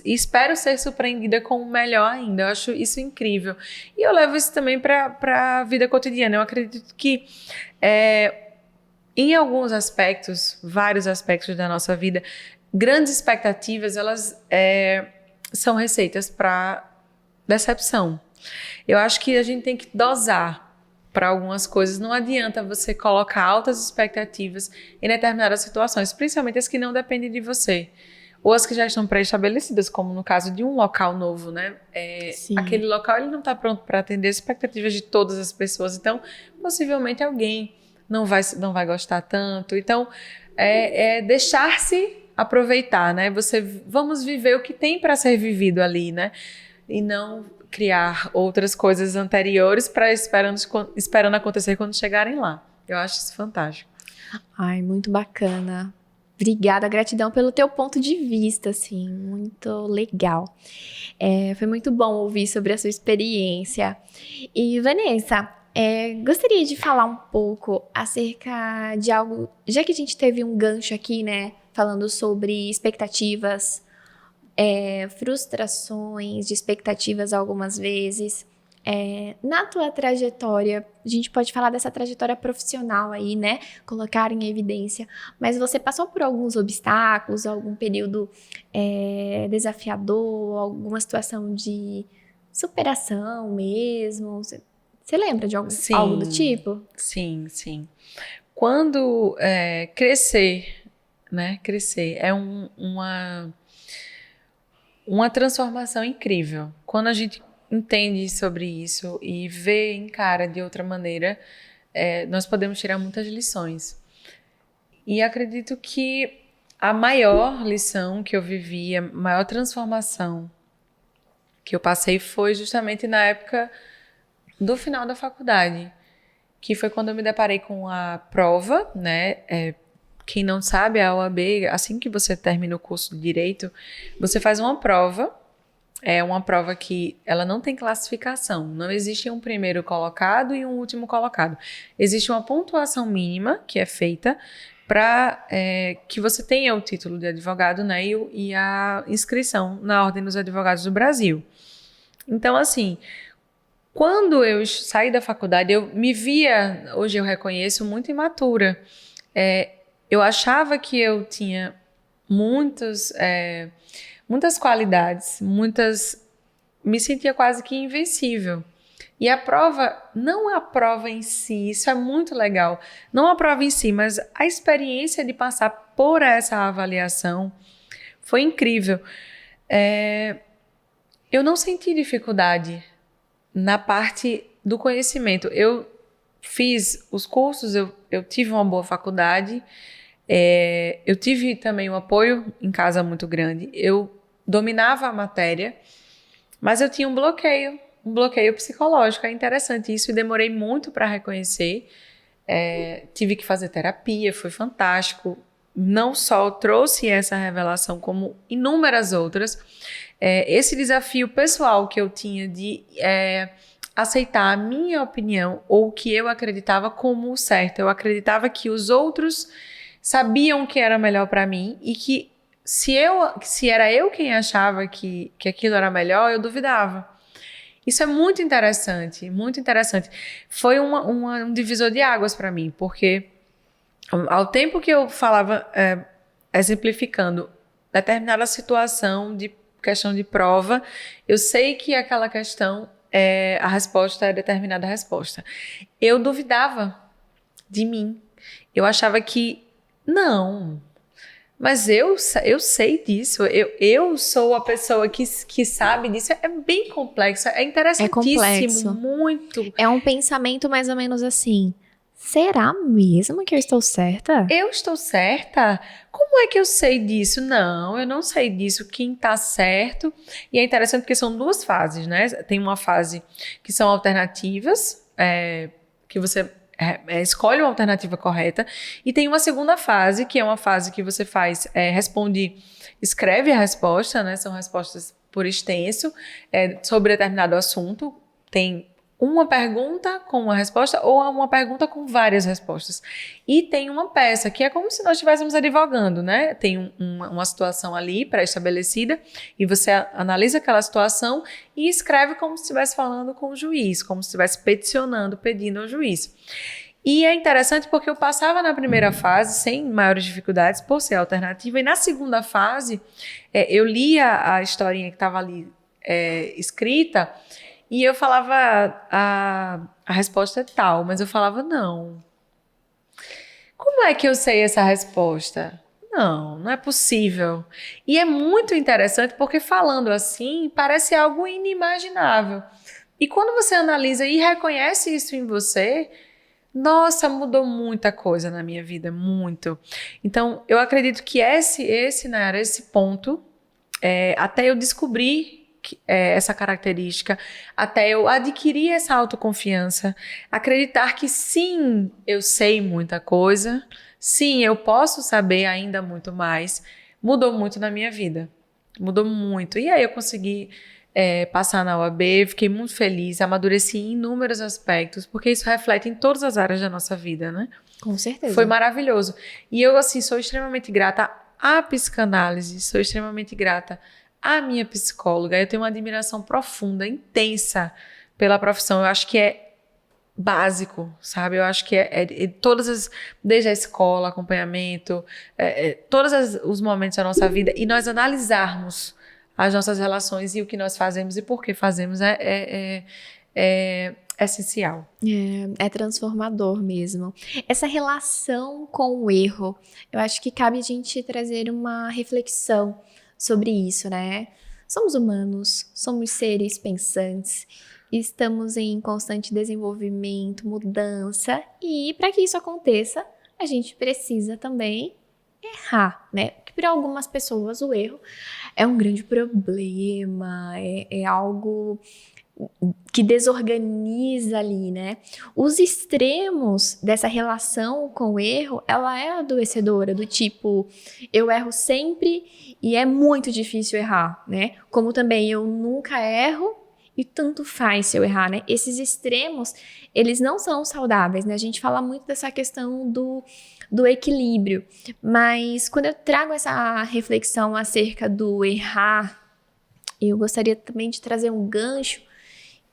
espero ser surpreendida com o melhor ainda. Eu acho isso incrível. E eu levo isso também para a vida cotidiana. Eu acredito que em alguns aspectos, vários aspectos da nossa vida, grandes expectativas, elas são receitas para decepção. Eu acho que a gente tem que dosar para algumas coisas. Não adianta você colocar altas expectativas em determinadas situações, principalmente as que não dependem de você, ou as que já estão pré-estabelecidas, como no caso de um local novo, né? Aquele local ele não está pronto para atender as expectativas de todas as pessoas, então possivelmente alguém não vai gostar tanto. Então, deixar-se aproveitar, né? Vamos viver o que tem para ser vivido ali, né? E não criar outras coisas anteriores para esperando acontecer quando chegarem lá. Eu acho isso fantástico. Ai, muito bacana. Obrigada, gratidão pelo teu ponto de vista, assim, muito legal. Foi muito bom ouvir sobre a sua experiência. E, Vanessa, gostaria de falar um pouco acerca de algo, já que a gente teve um gancho aqui, né, falando sobre expectativas, frustrações de expectativas algumas vezes. Na tua trajetória, a gente pode falar dessa trajetória profissional aí, né? Colocar em evidência. Mas você passou por alguns obstáculos, algum período desafiador, alguma situação de superação mesmo? Você lembra de algo do tipo? Sim. Quando crescer, né? Crescer é uma transformação incrível. Quando a gente entende sobre isso e vê, encara de outra maneira, nós podemos tirar muitas lições. E acredito que a maior lição que eu vivi, a maior transformação que eu passei foi justamente na época do final da faculdade, que foi quando eu me deparei com a prova, né? Quem não sabe, a OAB, assim que você termina o curso de Direito, você faz uma prova. É uma prova que ela não tem classificação. Não existe um primeiro colocado e um último colocado. Existe uma pontuação mínima que é feita para que você tenha o título de advogado, né, e a inscrição na Ordem dos Advogados do Brasil. Então, assim, quando eu saí da faculdade, eu me via, hoje eu reconheço, muito imatura. Eu achava que eu tinha muitas qualidades, me sentia quase que invencível. E a prova, não a prova em si, isso é muito legal, não a prova em si, mas a experiência de passar por essa avaliação foi incrível. Eu não senti dificuldade na parte do conhecimento. Eu fiz os cursos, eu tive uma boa faculdade, eu tive também um apoio em casa muito grande, eu dominava a matéria, mas eu tinha um bloqueio psicológico. É interessante isso e demorei muito para reconhecer. Tive que fazer terapia, foi fantástico. Não só trouxe essa revelação, como inúmeras outras. Esse desafio pessoal que eu tinha de aceitar a minha opinião ou o que eu acreditava como certo. Eu acreditava que os outros sabiam o que era melhor para mim e que se era eu quem achava que aquilo era melhor, eu duvidava. Isso é muito interessante, muito interessante. Foi um divisor de águas para mim, porque ao tempo que eu falava, exemplificando determinada situação de questão de prova, eu sei que aquela questão, a resposta é determinada resposta. Eu duvidava de mim. Eu achava que, não, mas eu sei disso, eu sou a pessoa que sabe disso. É bem complexo, é interessantíssimo, complexo. Muito. É um pensamento mais ou menos assim, será mesmo que eu estou certa? Eu estou certa? Como é que eu sei disso? Não, eu não sei disso, quem está certo. E é interessante porque são duas fases, né? Tem uma fase que são alternativas, que você escolhe uma alternativa correta, e tem uma segunda fase, que é uma fase que você escreve a resposta, né? São respostas por extenso, sobre determinado assunto. Tem uma pergunta com uma resposta ou uma pergunta com várias respostas. E tem uma peça, que é como se nós estivéssemos advogando, né? Tem uma situação ali pré-estabelecida e você analisa aquela situação e escreve como se estivesse falando com o juiz, como se estivesse peticionando, pedindo ao juiz. E é interessante porque eu passava na primeira fase sem maiores dificuldades por ser alternativa, e na segunda fase eu lia a historinha que estava ali escrita. E eu falava, a resposta é tal, mas eu falava, não. Como é que eu sei essa resposta? Não é possível. E é muito interessante porque falando assim, parece algo inimaginável. E quando você analisa e reconhece isso em você, nossa, mudou muita coisa na minha vida, muito. Então, eu acredito que esse ponto, até eu descobrir essa característica, até eu adquirir essa autoconfiança, acreditar que sim, eu sei muita coisa, sim, eu posso saber ainda muito mais, mudou muito na minha vida. Mudou muito. E aí eu consegui passar na UAB, fiquei muito feliz, amadureci em inúmeros aspectos, porque isso reflete em todas as áreas da nossa vida, né? Com certeza. Foi maravilhoso. E eu, assim, sou extremamente grata à psicanálise, sou extremamente grata à minha psicóloga. Eu tenho uma admiração profunda, intensa pela profissão. Eu acho que é básico, sabe? Eu acho que desde a escola, acompanhamento, todos os momentos da nossa vida, e nós analisarmos as nossas relações e o que nós fazemos e por que fazemos é essencial. É transformador mesmo. Essa relação com o erro, eu acho que cabe a gente trazer uma reflexão sobre isso, né? Somos humanos, somos seres pensantes, estamos em constante desenvolvimento, mudança, e para que isso aconteça, a gente precisa também errar, né? Porque para algumas pessoas o erro é um grande problema, é algo que desorganiza ali, né? Os extremos dessa relação com o erro, ela é adoecedora, do tipo, eu erro sempre e é muito difícil errar, né? Como também eu nunca erro e tanto faz se eu errar, né? Esses extremos, eles não são saudáveis, né? A gente fala muito dessa questão do equilíbrio, mas quando eu trago essa reflexão acerca do errar, eu gostaria também de trazer um gancho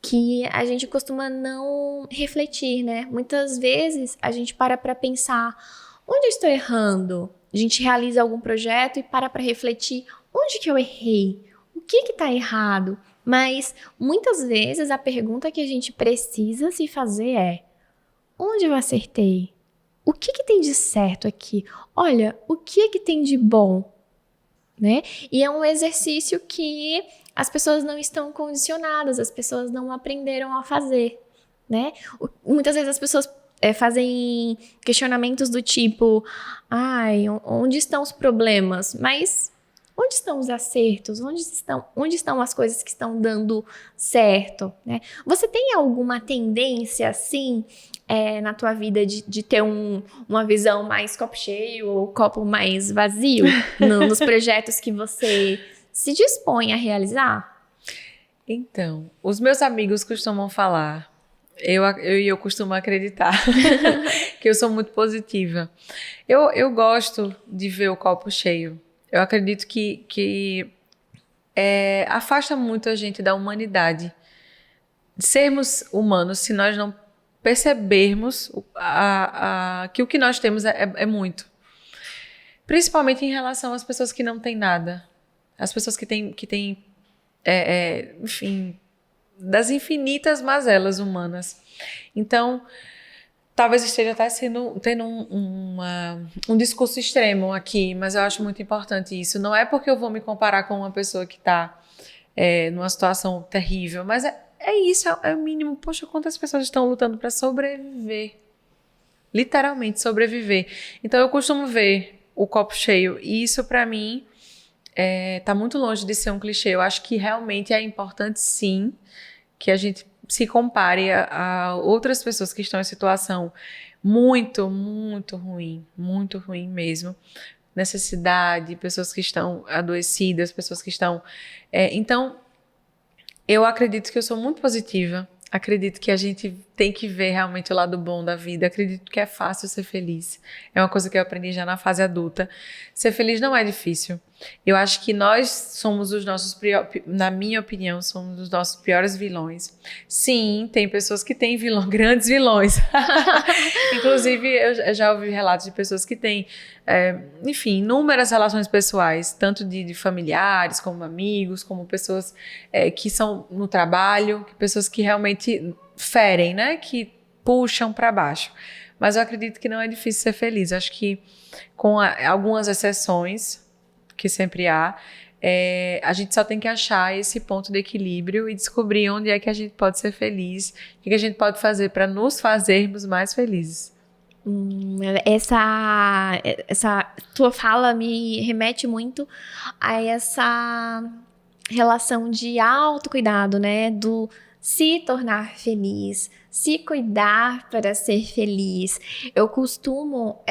que a gente costuma não refletir, né? Muitas vezes a gente para pensar, onde eu estou errando? A gente realiza algum projeto e para refletir, onde que eu errei? O que está errado? Mas muitas vezes a pergunta que a gente precisa se fazer é, onde eu acertei? O que tem de certo aqui? Olha, o que tem de bom? Né? E é um exercício que as pessoas não estão condicionadas, as pessoas não aprenderam a fazer, né? Muitas vezes as pessoas fazem questionamentos do tipo, onde estão os problemas? Mas onde estão os acertos? Onde estão as coisas que estão dando certo, né? Você tem alguma tendência, assim, na tua vida de ter uma visão mais copo cheio ou copo mais vazio nos projetos que você se dispõe a realizar? Então, os meus amigos costumam falar, eu costumo acreditar, que eu sou muito positiva. Eu gosto de ver o copo cheio. Eu acredito que afasta muito a gente da humanidade. Sermos humanos, se nós não percebermos que o que nós temos é muito. Principalmente em relação às pessoas que não têm nada. As pessoas que têm enfim, das infinitas mazelas humanas. Então, talvez esteja até tendo um discurso extremo aqui, mas eu acho muito importante isso. Não é porque eu vou me comparar com uma pessoa que está numa situação terrível, mas é isso, é o mínimo. Poxa, quantas pessoas estão lutando para sobreviver? Literalmente, sobreviver. Então, eu costumo ver o copo cheio, e isso, para mim, tá muito longe de ser um clichê. Eu acho que realmente é importante, sim, que a gente se compare a outras pessoas que estão em situação muito, muito ruim mesmo. Necessidade, pessoas que estão adoecidas, pessoas que estão... Então, eu acredito que eu sou muito positiva. Acredito que a gente tem que ver realmente o lado bom da vida. Acredito que é fácil ser feliz. É uma coisa que eu aprendi já na fase adulta. Ser feliz não é difícil. Eu acho que nós somos os nossos, na minha opinião, somos os nossos piores vilões. Sim, tem pessoas que têm grandes vilões. Inclusive, eu já ouvi relatos de pessoas que têm, enfim, inúmeras relações pessoais, tanto de familiares, como amigos, como pessoas que são no trabalho, pessoas que realmente ferem, né? Que puxam para baixo. Mas eu acredito que não é difícil ser feliz. Acho que com algumas exceções, que sempre há, a gente só tem que achar esse ponto de equilíbrio e descobrir onde é que a gente pode ser feliz, o que a gente pode fazer para nos fazermos mais felizes. Essa tua fala me remete muito a essa relação de autocuidado, né? Do se tornar feliz, se cuidar para ser feliz. Eu costumo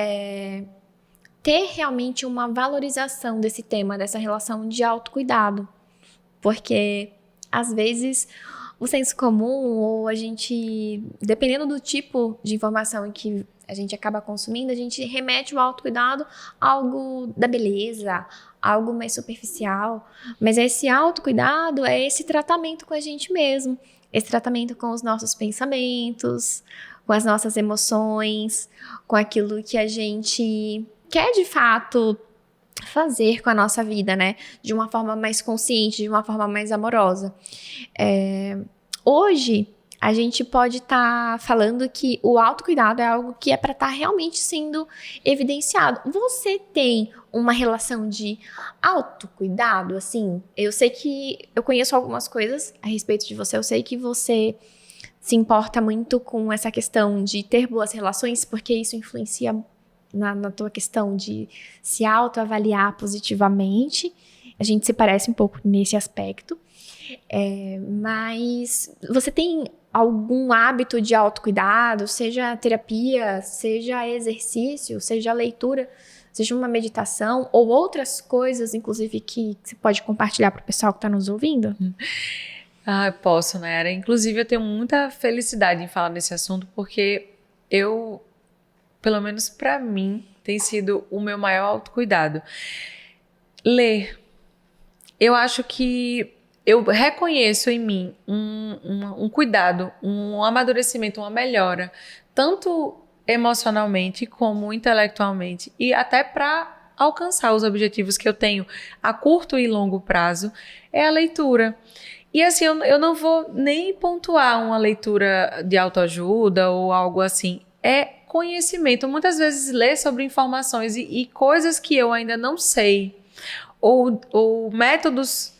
ter realmente uma valorização desse tema, dessa relação de autocuidado. Porque, às vezes, o senso comum, ou a gente, dependendo do tipo de informação que a gente acaba consumindo, a gente remete o autocuidado a algo da beleza, algo mais superficial. Mas esse autocuidado é esse tratamento com a gente mesmo. Esse tratamento com os nossos pensamentos, com as nossas emoções, com aquilo que a gente quer de fato fazer com a nossa vida, né? De uma forma mais consciente, de uma forma mais amorosa. Hoje, a gente pode estar falando que o autocuidado é algo que é para estar realmente sendo evidenciado. Você tem uma relação de autocuidado, assim? Eu sei que eu conheço algumas coisas a respeito de você. Eu sei que você se importa muito com essa questão de ter boas relações, porque isso influencia na tua questão de se autoavaliar positivamente. A gente se parece um pouco nesse aspecto. Mas você tem algum hábito de autocuidado, seja terapia, seja exercício, seja leitura, seja uma meditação ou outras coisas, inclusive, que você pode compartilhar para o pessoal que está nos ouvindo? Posso, Nayara. Inclusive, eu tenho muita felicidade em falar nesse assunto, porque pelo menos para mim, tem sido o meu maior autocuidado. Ler. Eu acho que eu reconheço em mim um cuidado, um amadurecimento, uma melhora, tanto emocionalmente como intelectualmente, e até para alcançar os objetivos que eu tenho a curto e longo prazo, é a leitura. E assim, eu não vou nem pontuar uma leitura de autoajuda ou algo assim. É conhecimento. Muitas vezes ler sobre informações e coisas que eu ainda não sei, ou métodos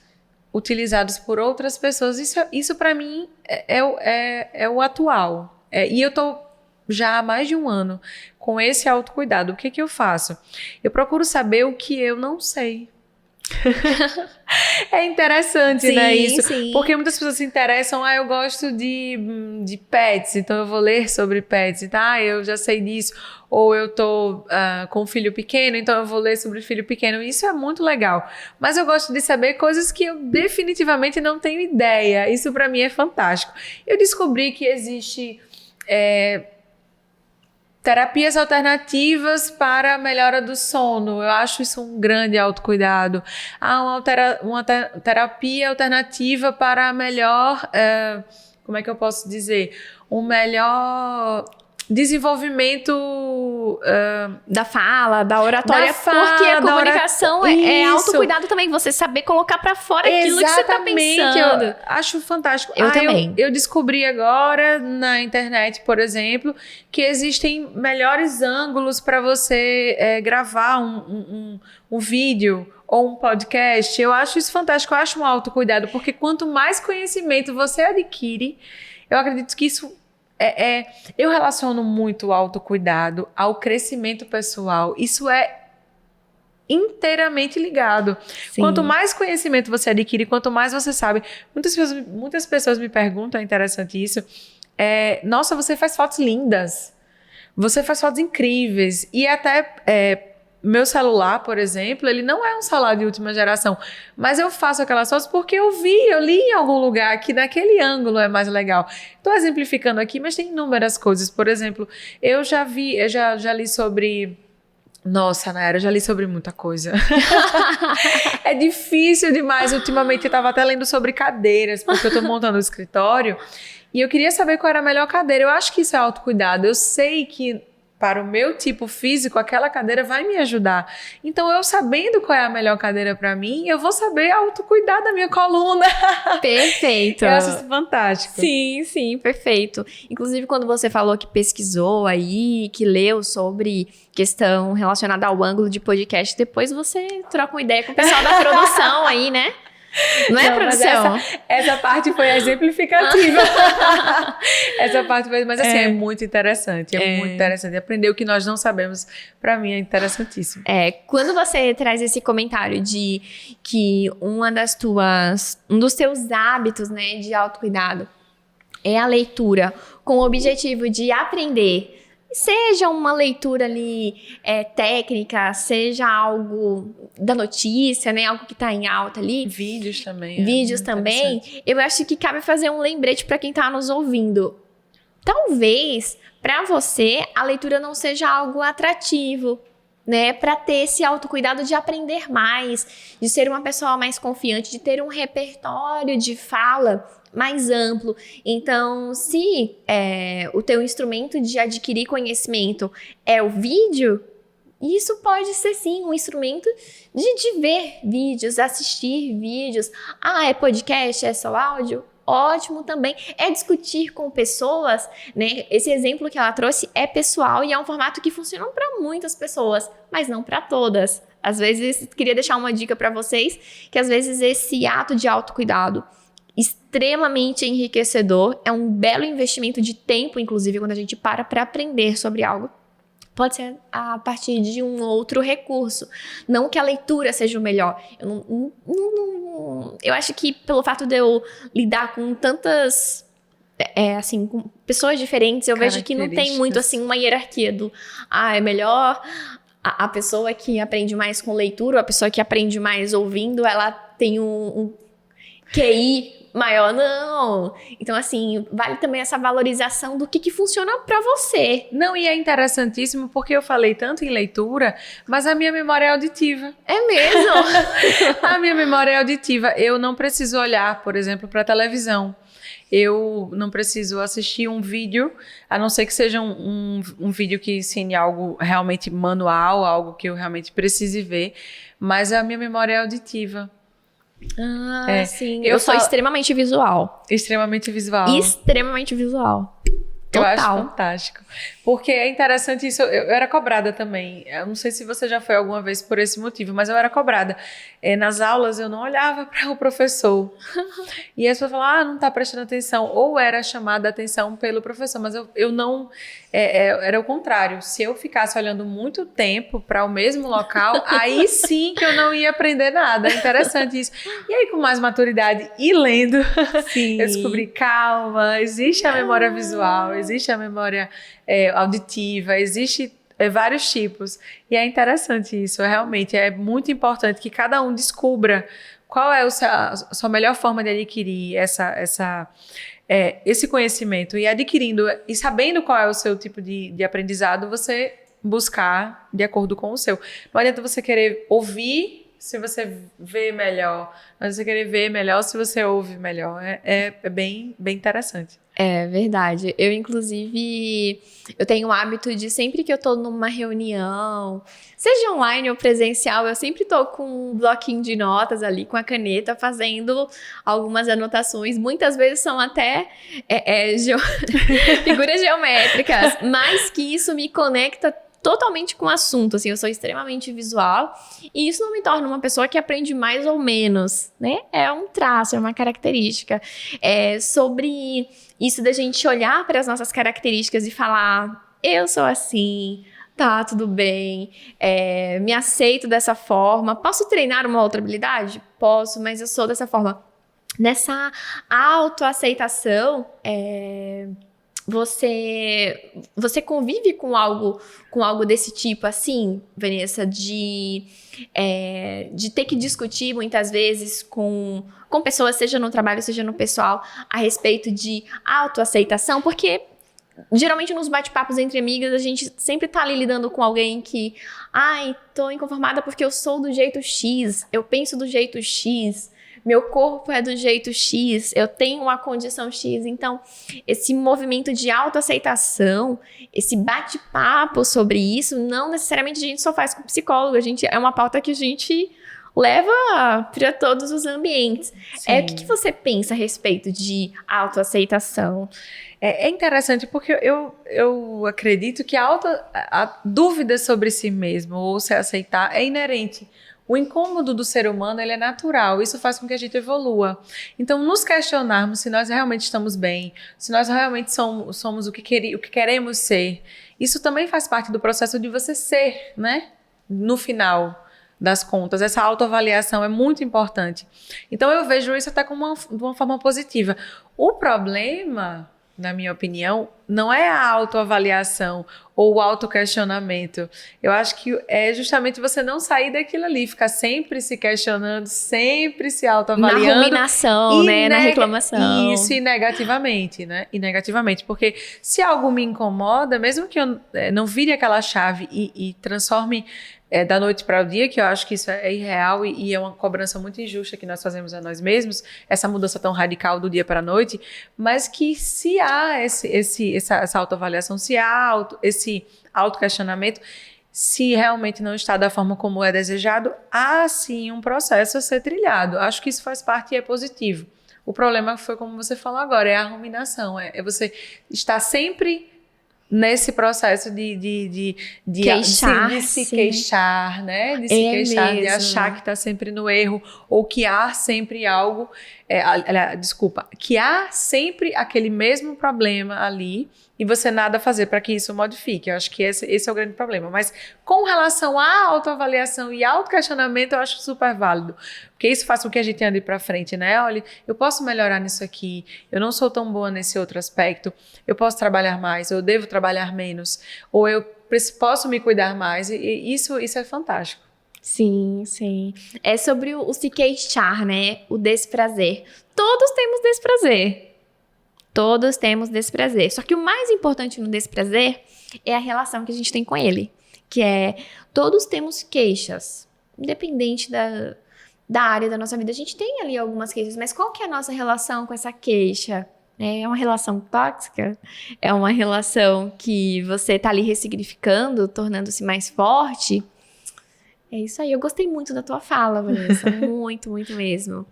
utilizados por outras pessoas, isso para mim é o atual. E eu tô já há mais de um ano com esse autocuidado. O que eu faço? Eu procuro saber o que eu não sei. É interessante, sim, né, isso? Sim. Porque muitas pessoas se interessam, eu gosto de pets, então eu vou ler sobre pets, tá? Eu já sei disso. Ou eu tô com um filho pequeno, então eu vou ler sobre filho pequeno. Isso é muito legal. Mas eu gosto de saber coisas que eu definitivamente não tenho ideia. Isso pra mim é fantástico. Eu descobri que existe terapias alternativas para a melhora do sono. Eu acho isso um grande autocuidado. Uma terapia alternativa para melhor... como é que eu posso dizer? Um melhor desenvolvimento... da fala, da oratória, porque a comunicação é autocuidado também. Você saber colocar pra fora aquilo que você tá pensando. Eu acho fantástico. Eu também. Eu descobri agora na internet, por exemplo, que existem melhores ângulos para você gravar um vídeo ou um podcast. Eu acho isso fantástico. Eu acho um autocuidado, porque quanto mais conhecimento você adquire, eu acredito que isso eu relaciono muito o autocuidado ao crescimento pessoal. Isso é inteiramente ligado. Sim. Quanto mais conhecimento você adquire, quanto mais você sabe. Muitas pessoas me perguntam, é interessante isso, nossa, você faz fotos lindas, você faz fotos incríveis, e até... meu celular, por exemplo, ele não é um celular de última geração, mas eu faço aquelas fotos porque eu li em algum lugar que naquele ângulo é mais legal. Estou exemplificando aqui, mas tem inúmeras coisas. Por exemplo, eu já li sobre... Nossa, Nayara, eu já li sobre muita coisa. É difícil demais. Ultimamente eu estava até lendo sobre cadeiras, porque eu estou montando um escritório, e eu queria saber qual era a melhor cadeira. Eu acho que isso é autocuidado. Eu sei que para o meu tipo físico, aquela cadeira vai me ajudar. Então, eu sabendo qual é a melhor cadeira para mim, eu vou saber autocuidar da minha coluna. Perfeito. Eu acho isso fantástico. Sim, perfeito. Inclusive, quando você falou que pesquisou aí, que leu sobre questão relacionada ao ângulo de podcast, depois você troca uma ideia com o pessoal da produção aí, né? Não é, produção? Essa parte foi exemplificativa. Essa parte, mas assim, é muito interessante. É muito interessante. Aprender o que nós não sabemos, pra mim, é interessantíssimo. Quando você traz esse comentário de que um dos seus hábitos, né, de autocuidado é a leitura com o objetivo de aprender, seja uma leitura ali técnica, seja algo da notícia, né? Algo que tá em alta ali. Vídeos também. Vídeos também. Eu acho que cabe fazer um lembrete para quem tá nos ouvindo. Talvez, para você, a leitura não seja algo atrativo, né? Para ter esse autocuidado de aprender mais, de ser uma pessoa mais confiante, de ter um repertório de fala mais amplo. Então, se o teu instrumento de adquirir conhecimento é o vídeo, isso pode ser sim um instrumento de ver vídeos, assistir vídeos. É podcast, é só áudio? Ótimo também. É discutir com pessoas, né? Esse exemplo que ela trouxe é pessoal e é um formato que funciona para muitas pessoas, mas não para todas. Às vezes, queria deixar uma dica para vocês, que às vezes esse ato de autocuidado extremamente enriquecedor, é um belo investimento de tempo, inclusive, quando a gente para aprender sobre algo. Pode ser a partir de um outro recurso. Não que a leitura seja o melhor. Eu acho que pelo fato de eu lidar com tantas... assim, com pessoas diferentes, eu vejo que não tem muito assim uma hierarquia do... é melhor a pessoa que aprende mais com leitura, ou a pessoa que aprende mais ouvindo, ela tem um QI maior, não. Então, assim, vale também essa valorização do que funciona pra você. Não, e é interessantíssimo porque eu falei tanto em leitura, mas a minha memória é auditiva. É mesmo? A minha memória é auditiva. Eu não preciso olhar, por exemplo, pra televisão. Eu não preciso assistir um vídeo, a não ser que seja um vídeo que ensine algo realmente manual, algo que eu realmente precise ver, mas a minha memória é auditiva. Sim. Eu sou extremamente visual. Extremamente visual. Extremamente visual. Eu Total. acho fantástico. Porque é interessante isso. Eu era cobrada também. Eu não sei se você já foi alguma vez por esse motivo, mas eu era cobrada. Nas aulas eu não olhava para o professor. E as pessoas falavam, não está prestando atenção. Ou era chamada a atenção pelo professor, mas eu não... era o contrário. Se eu ficasse olhando muito tempo para o mesmo local, aí sim que eu não ia aprender nada. É interessante isso. E aí, com mais maturidade e lendo, Sim. eu descobri, calma, existe a memória visual, existe a memória auditiva, existe vários tipos. E é interessante isso, realmente. É muito importante que cada um descubra qual é a sua melhor forma de adquirir esse conhecimento. E adquirindo e sabendo qual é o seu tipo de aprendizado, você buscar de acordo com o seu. Não adianta você querer ouvir se você vê melhor, mas você querer ver melhor se você ouve melhor. É bem, bem interessante. É verdade. Eu, inclusive, eu tenho o hábito de sempre que eu tô numa reunião, seja online ou presencial, eu sempre tô com um bloquinho de notas ali, com a caneta, fazendo algumas anotações. Muitas vezes são até figuras geométricas, mas que isso me conecta totalmente com o assunto, assim, eu sou extremamente visual e isso não me torna uma pessoa que aprende mais ou menos, né? É um traço, é uma característica. Sobre isso da gente olhar para as nossas características e falar, eu sou assim, tá, tudo bem, me aceito dessa forma, posso treinar uma outra habilidade? Posso, mas eu sou dessa forma. Nessa autoaceitação, você convive com algo desse tipo, assim, Vanessa, de ter que discutir muitas vezes com pessoas, seja no trabalho, seja no pessoal, a respeito de autoaceitação? Porque geralmente nos bate-papos entre amigas, a gente sempre tá ali lidando com alguém que, tô inconformada porque eu sou do jeito X, eu penso do jeito X, meu corpo é do jeito X, eu tenho uma condição X. Então, esse movimento de autoaceitação, esse bate-papo sobre isso, não necessariamente a gente só faz com psicólogo, é uma pauta que a gente leva para todos os ambientes. O que você pensa a respeito de autoaceitação? É interessante porque eu acredito que a dúvida sobre si mesmo ou se aceitar é inerente. O incômodo do ser humano, ele é natural, isso faz com que a gente evolua. Então, nos questionarmos se nós realmente estamos bem, se nós realmente somos o que queremos ser, isso também faz parte do processo de você ser, né? No final das contas, essa autoavaliação é muito importante. Então, eu vejo isso até como de uma forma positiva. O problema, na minha opinião, não é a autoavaliação ou o autoquestionamento. Eu acho que é justamente você não sair daquilo ali, ficar sempre se questionando, sempre se autoavaliando. Na ruminação, né? Na reclamação. Isso, e negativamente, né? E negativamente, porque se algo me incomoda, mesmo que eu não vire aquela chave e transforme da noite para o dia, que eu acho que isso é irreal e é uma cobrança muito injusta que nós fazemos a nós mesmos, essa mudança tão radical do dia para a noite, mas que se há essa autoavaliação, se há esse autoquestionamento, se realmente não está da forma como é desejado, há sim um processo a ser trilhado. Acho que isso faz parte e é positivo. O problema foi, como você falou agora, é a ruminação, é você estar sempre nesse processo de se queixar, né? De se queixar, mesmo. De achar que está sempre no erro, ou que há sempre algo, que há sempre aquele mesmo problema ali e você nada fazer para que isso modifique. Eu acho que esse é o grande problema. Mas com relação à autoavaliação e autoquestionamento, eu acho super válido. Porque isso faz com que a gente ande para frente, né? Olha, eu posso melhorar nisso aqui, eu não sou tão boa nesse outro aspecto, eu posso trabalhar mais, eu devo trabalhar menos, ou eu posso me cuidar mais, e isso é fantástico. Sim, sim. É sobre o se queixar, né? O desprazer. Todos temos desprazer. Todos temos desprazer. Só que o mais importante no desprazer é a relação que a gente tem com ele. Que é, todos temos queixas. Independente da área da nossa vida, a gente tem ali algumas queixas. Mas qual que é a nossa relação com essa queixa? É uma relação tóxica? É uma relação que você tá ali ressignificando, tornando-se mais forte? É isso aí, eu gostei muito da tua fala, Vanessa, muito, muito mesmo.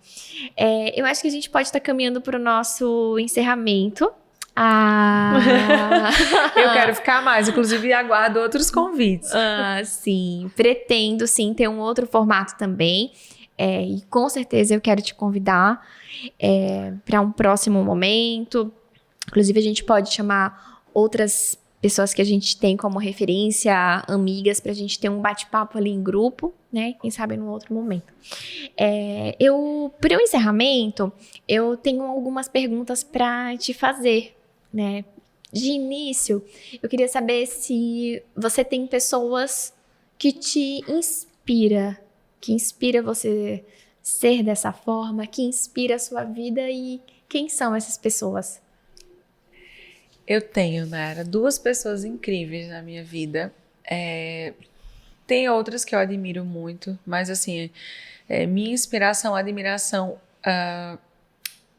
Eu acho que a gente pode estar caminhando para o nosso encerramento. Eu quero ficar mais, inclusive aguardo outros convites. Sim, pretendo sim ter um outro formato também, e com certeza eu quero te convidar para um próximo momento. Inclusive a gente pode chamar outras pessoas que a gente tem como referência, amigas, pra gente ter um bate-papo ali em grupo, né? Quem sabe num outro momento. Para o encerramento, eu tenho algumas perguntas pra te fazer, né? De início, eu queria saber se você tem pessoas que te que inspira você ser dessa forma, que inspira a sua vida, e quem são essas pessoas? Eu tenho, Nara, 2 pessoas incríveis na minha vida. Tem outras que eu admiro muito, mas assim, minha inspiração, admiração,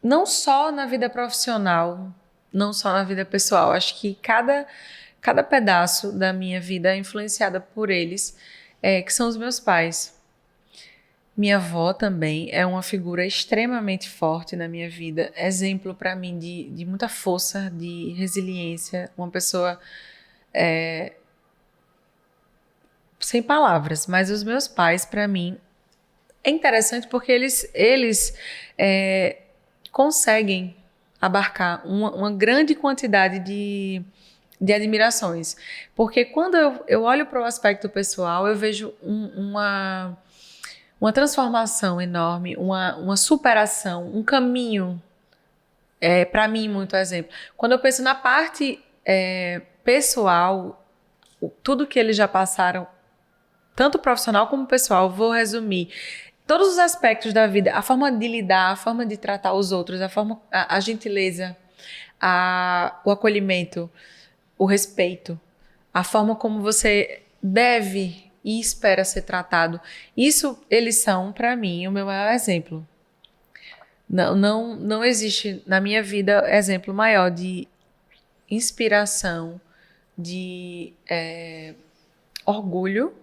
não só na vida profissional, não só na vida pessoal. Acho que cada pedaço da minha vida é influenciada por eles, que são os meus pais. Minha avó também é uma figura extremamente forte na minha vida, exemplo para mim de muita força, de resiliência, uma pessoa sem palavras. Mas os meus pais, para mim, é interessante porque eles conseguem abarcar uma grande quantidade de admirações. Porque quando eu olho para o aspecto pessoal, eu vejo uma transformação enorme, uma superação, um caminho, para mim, muito exemplo. Quando eu penso na parte pessoal, tudo que eles já passaram, tanto profissional como pessoal, vou resumir. Todos os aspectos da vida, a forma de lidar, a forma de tratar os outros, a gentileza, o acolhimento, o respeito, a forma como você deve e espera ser tratado. Isso, eles são, para mim, o meu maior exemplo. Não existe na minha vida exemplo maior de inspiração, de orgulho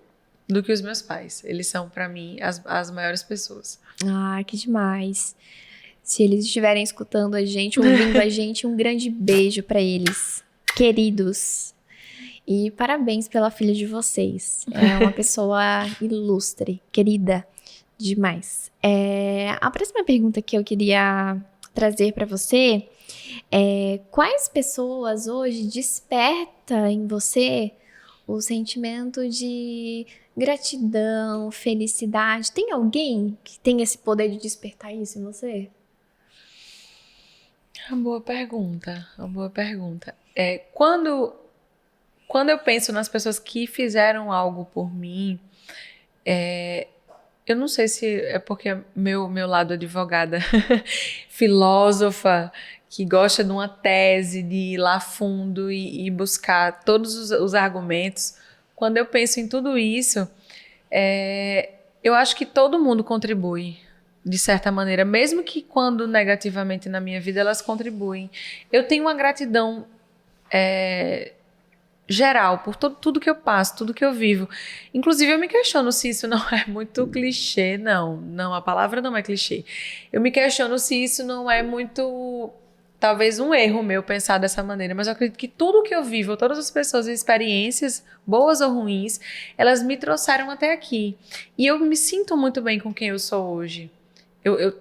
do que os meus pais. Eles são, para mim, as maiores pessoas. Que demais. Se eles estiverem escutando a gente, ouvindo a gente, um grande beijo para eles, queridos. E parabéns pela filha de vocês. É uma pessoa ilustre, querida demais. A próxima pergunta que eu queria trazer para você é: quais pessoas hoje despertam em você o sentimento de gratidão, felicidade? Tem alguém que tem esse poder de despertar isso em você? Uma boa pergunta, uma boa pergunta. Quando eu penso nas pessoas que fizeram algo por mim, eu não sei se é porque meu lado advogada, filósofa, que gosta de uma tese, de ir lá fundo e buscar todos os argumentos. Quando eu penso em tudo isso, eu acho que todo mundo contribui, de certa maneira, mesmo que quando negativamente na minha vida elas contribuem. Eu tenho uma gratidão geral por tudo que eu passo, tudo que eu vivo. Inclusive, eu me questiono se isso não é muito clichê. Não, a palavra não é clichê. Eu me questiono se isso não é muito, talvez, um erro meu pensar dessa maneira, mas eu acredito que tudo que eu vivo, todas as pessoas e experiências, boas ou ruins, elas me trouxeram até aqui. E eu me sinto muito bem com quem eu sou hoje. Eu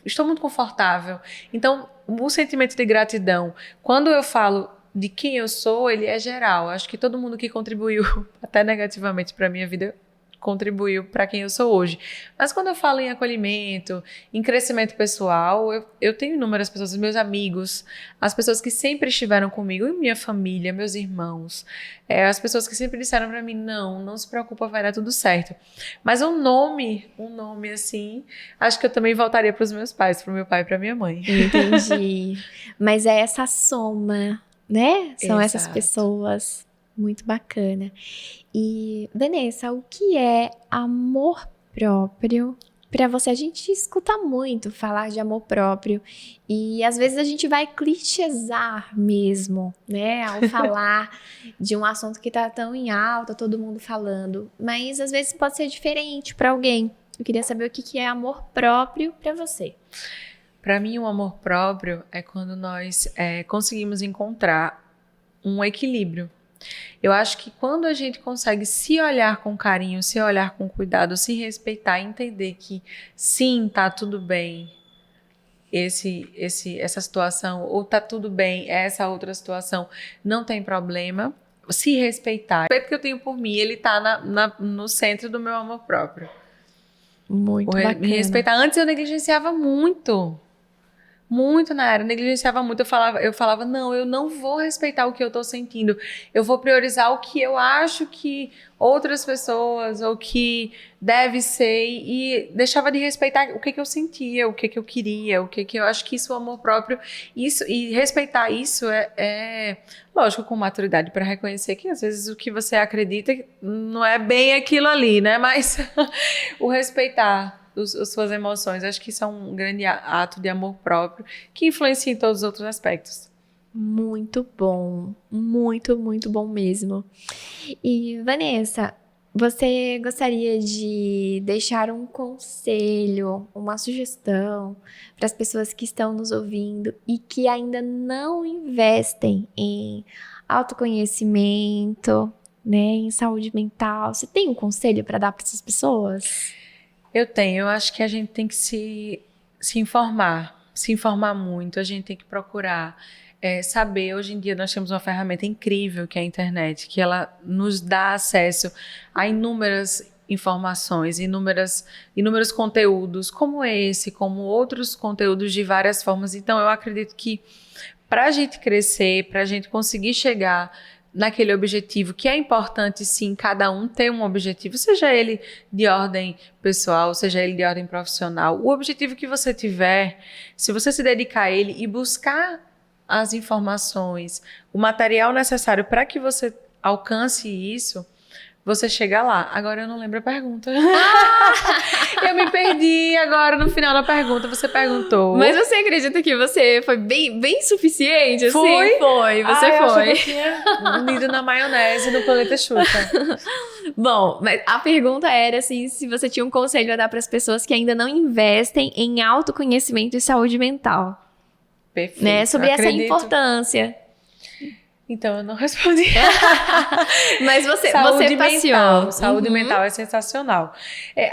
estou muito confortável. Então, o sentimento de gratidão, quando eu falo de quem eu sou, ele é geral. Acho que todo mundo que contribuiu, até negativamente para a minha vida, contribuiu para quem eu sou hoje. Mas quando eu falo em acolhimento, em crescimento pessoal, eu tenho inúmeras pessoas, meus amigos, as pessoas que sempre estiveram comigo, minha família, meus irmãos, as pessoas que sempre disseram para mim, não se preocupa, vai dar tudo certo. Mas um nome assim, acho que eu também voltaria para os meus pais, para o meu pai e para minha mãe. Entendi. Mas é essa soma, né? São Exato. essas pessoas. Muito bacana. E, Vanessa, o que é amor próprio para você? A gente escuta muito falar de amor próprio e às vezes a gente vai clichêsar mesmo, né? Ao falar de um assunto que tá tão em alta, todo mundo falando. Mas às vezes pode ser diferente para alguém. Eu queria saber o que é amor próprio para você. Para mim, o amor próprio é quando nós conseguimos encontrar um equilíbrio. Eu acho que quando a gente consegue se olhar com carinho, se olhar com cuidado, se respeitar, entender que sim, tá tudo bem essa situação, ou tá tudo bem essa outra situação, não tem problema, se respeitar. O respeito que eu tenho por mim, ele tá no centro do meu amor próprio. Muito bacana. Me respeitar. Antes eu negligenciava muito na era, negligenciava muito. Eu falava, não, eu não vou respeitar o que eu tô sentindo. Eu vou priorizar o que eu acho que outras pessoas, ou que deve ser, e deixava de respeitar o que eu sentia, o que eu queria, eu acho que isso é o amor próprio. Isso, e respeitar isso lógico, com maturidade, para reconhecer que às vezes o que você acredita não é bem aquilo ali, né? Mas o respeitar as suas emoções, acho que isso é um grande ato de amor próprio que influencia em todos os outros aspectos. Muito bom, muito, muito bom mesmo. E Vanessa, você gostaria de deixar um conselho, uma sugestão para as pessoas que estão nos ouvindo e que ainda não investem em autoconhecimento, né, em saúde mental? Você tem um conselho para dar para essas pessoas? Eu tenho. Eu acho que a gente tem que se informar muito. A gente tem que procurar saber. Hoje em dia nós temos uma ferramenta incrível que é a internet, que ela nos dá acesso a inúmeras informações, inúmeros conteúdos, como esse, como outros conteúdos de várias formas. Então eu acredito que para a gente crescer, para a gente conseguir chegar naquele objetivo, que é importante sim, cada um ter um objetivo, seja ele de ordem pessoal, seja ele de ordem profissional, o objetivo que você tiver, se você se dedicar a ele e buscar as informações, o material necessário para que você alcance isso, você chega lá. Agora eu não lembro a pergunta. Eu me perdi agora no final da pergunta. Você perguntou. Mas você acredita que você foi bem suficiente? Assim? Foi? Você eu foi. acho que eu tinha unido na maionese no Planeta Xuxa. Bom, mas a pergunta era assim, se você tinha um conselho a dar para as pessoas que ainda não investem em autoconhecimento e saúde mental. Perfeito. Né? Sobre Acredito. essa importância. Então eu não respondi. Mas você Saúde passeou. mental. Saúde mental é sensacional.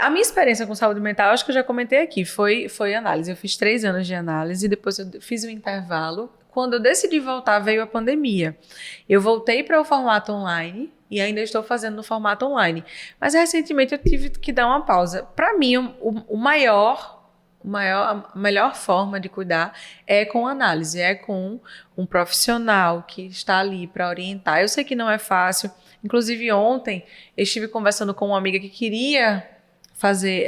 A minha experiência com saúde mental, acho que eu já comentei aqui, foi análise. Eu fiz 3 anos de análise, depois eu fiz um intervalo. Quando eu decidi voltar, veio a pandemia. Eu voltei para o formato online e ainda estou fazendo no formato online. Mas recentemente eu tive que dar uma pausa. Para mim, a melhor forma de cuidar é com análise, é com um profissional que está ali para orientar. Eu sei que não é fácil. Inclusive, ontem eu estive conversando com uma amiga que queria fazer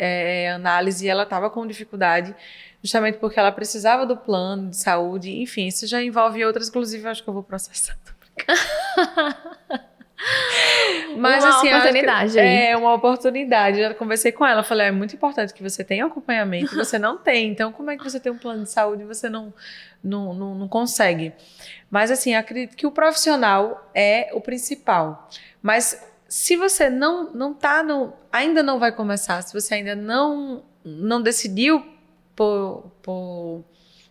análise e ela estava com dificuldade, justamente porque ela precisava do plano de saúde. Enfim, isso já envolve outras, inclusive eu acho que eu vou processar. Mas, uma assim, oportunidade aí. É uma oportunidade. Eu conversei com ela, falei, é muito importante que você tenha acompanhamento, você não tem. Então, como é que você tem um plano de saúde e você não consegue? Mas, assim, acredito que o profissional é o principal. Mas se você ainda não vai começar, se você ainda não decidiu por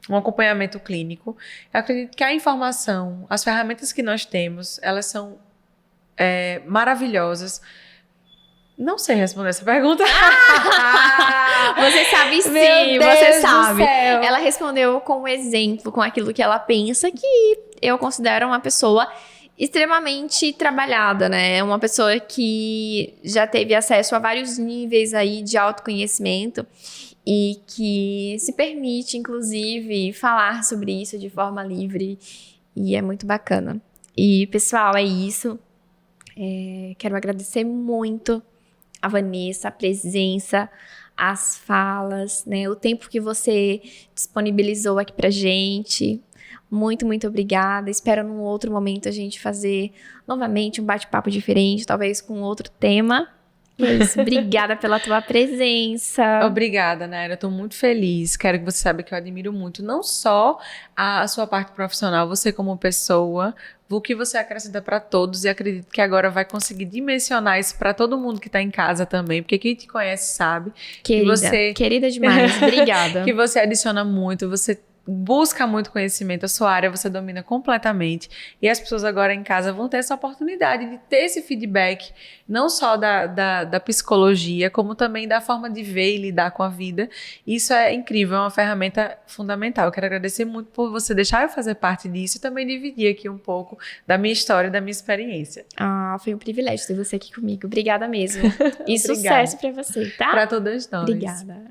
um acompanhamento clínico, eu acredito que a informação, as ferramentas que nós temos, elas são maravilhosas. Não sei responder essa pergunta. Você sabe sim, Meu Deus você do sabe. céu. Ela respondeu com um exemplo, com aquilo que ela pensa, que eu considero uma pessoa extremamente trabalhada, né? Uma pessoa que já teve acesso a vários níveis aí de autoconhecimento e que se permite, inclusive, falar sobre isso de forma livre. E é muito bacana. E, pessoal, é isso. Quero agradecer muito a Vanessa, a presença, as falas, né? O tempo que você disponibilizou aqui pra gente. Muito, muito obrigada. Espero num outro momento a gente fazer novamente um bate-papo diferente, talvez com outro tema. É isso. Obrigada pela tua presença. Obrigada, Naira. Eu estou muito feliz. Quero que você saiba que eu admiro muito, não só a sua parte profissional, você como pessoa, o que você acrescenta para todos, e acredito que agora vai conseguir dimensionar isso para todo mundo que está em casa também, porque quem te conhece sabe Querida demais. Obrigada. que você adiciona muito, você busca muito conhecimento, a sua área você domina completamente, e as pessoas agora em casa vão ter essa oportunidade de ter esse feedback, não só da psicologia, como também da forma de ver e lidar com a vida. Isso é incrível, é uma ferramenta fundamental. Eu quero agradecer muito por você deixar eu fazer parte disso e também dividir aqui um pouco da minha história e da minha experiência. Foi um privilégio ter você aqui comigo. Obrigada mesmo. E sucesso pra você, tá? Para todas nós. Obrigada.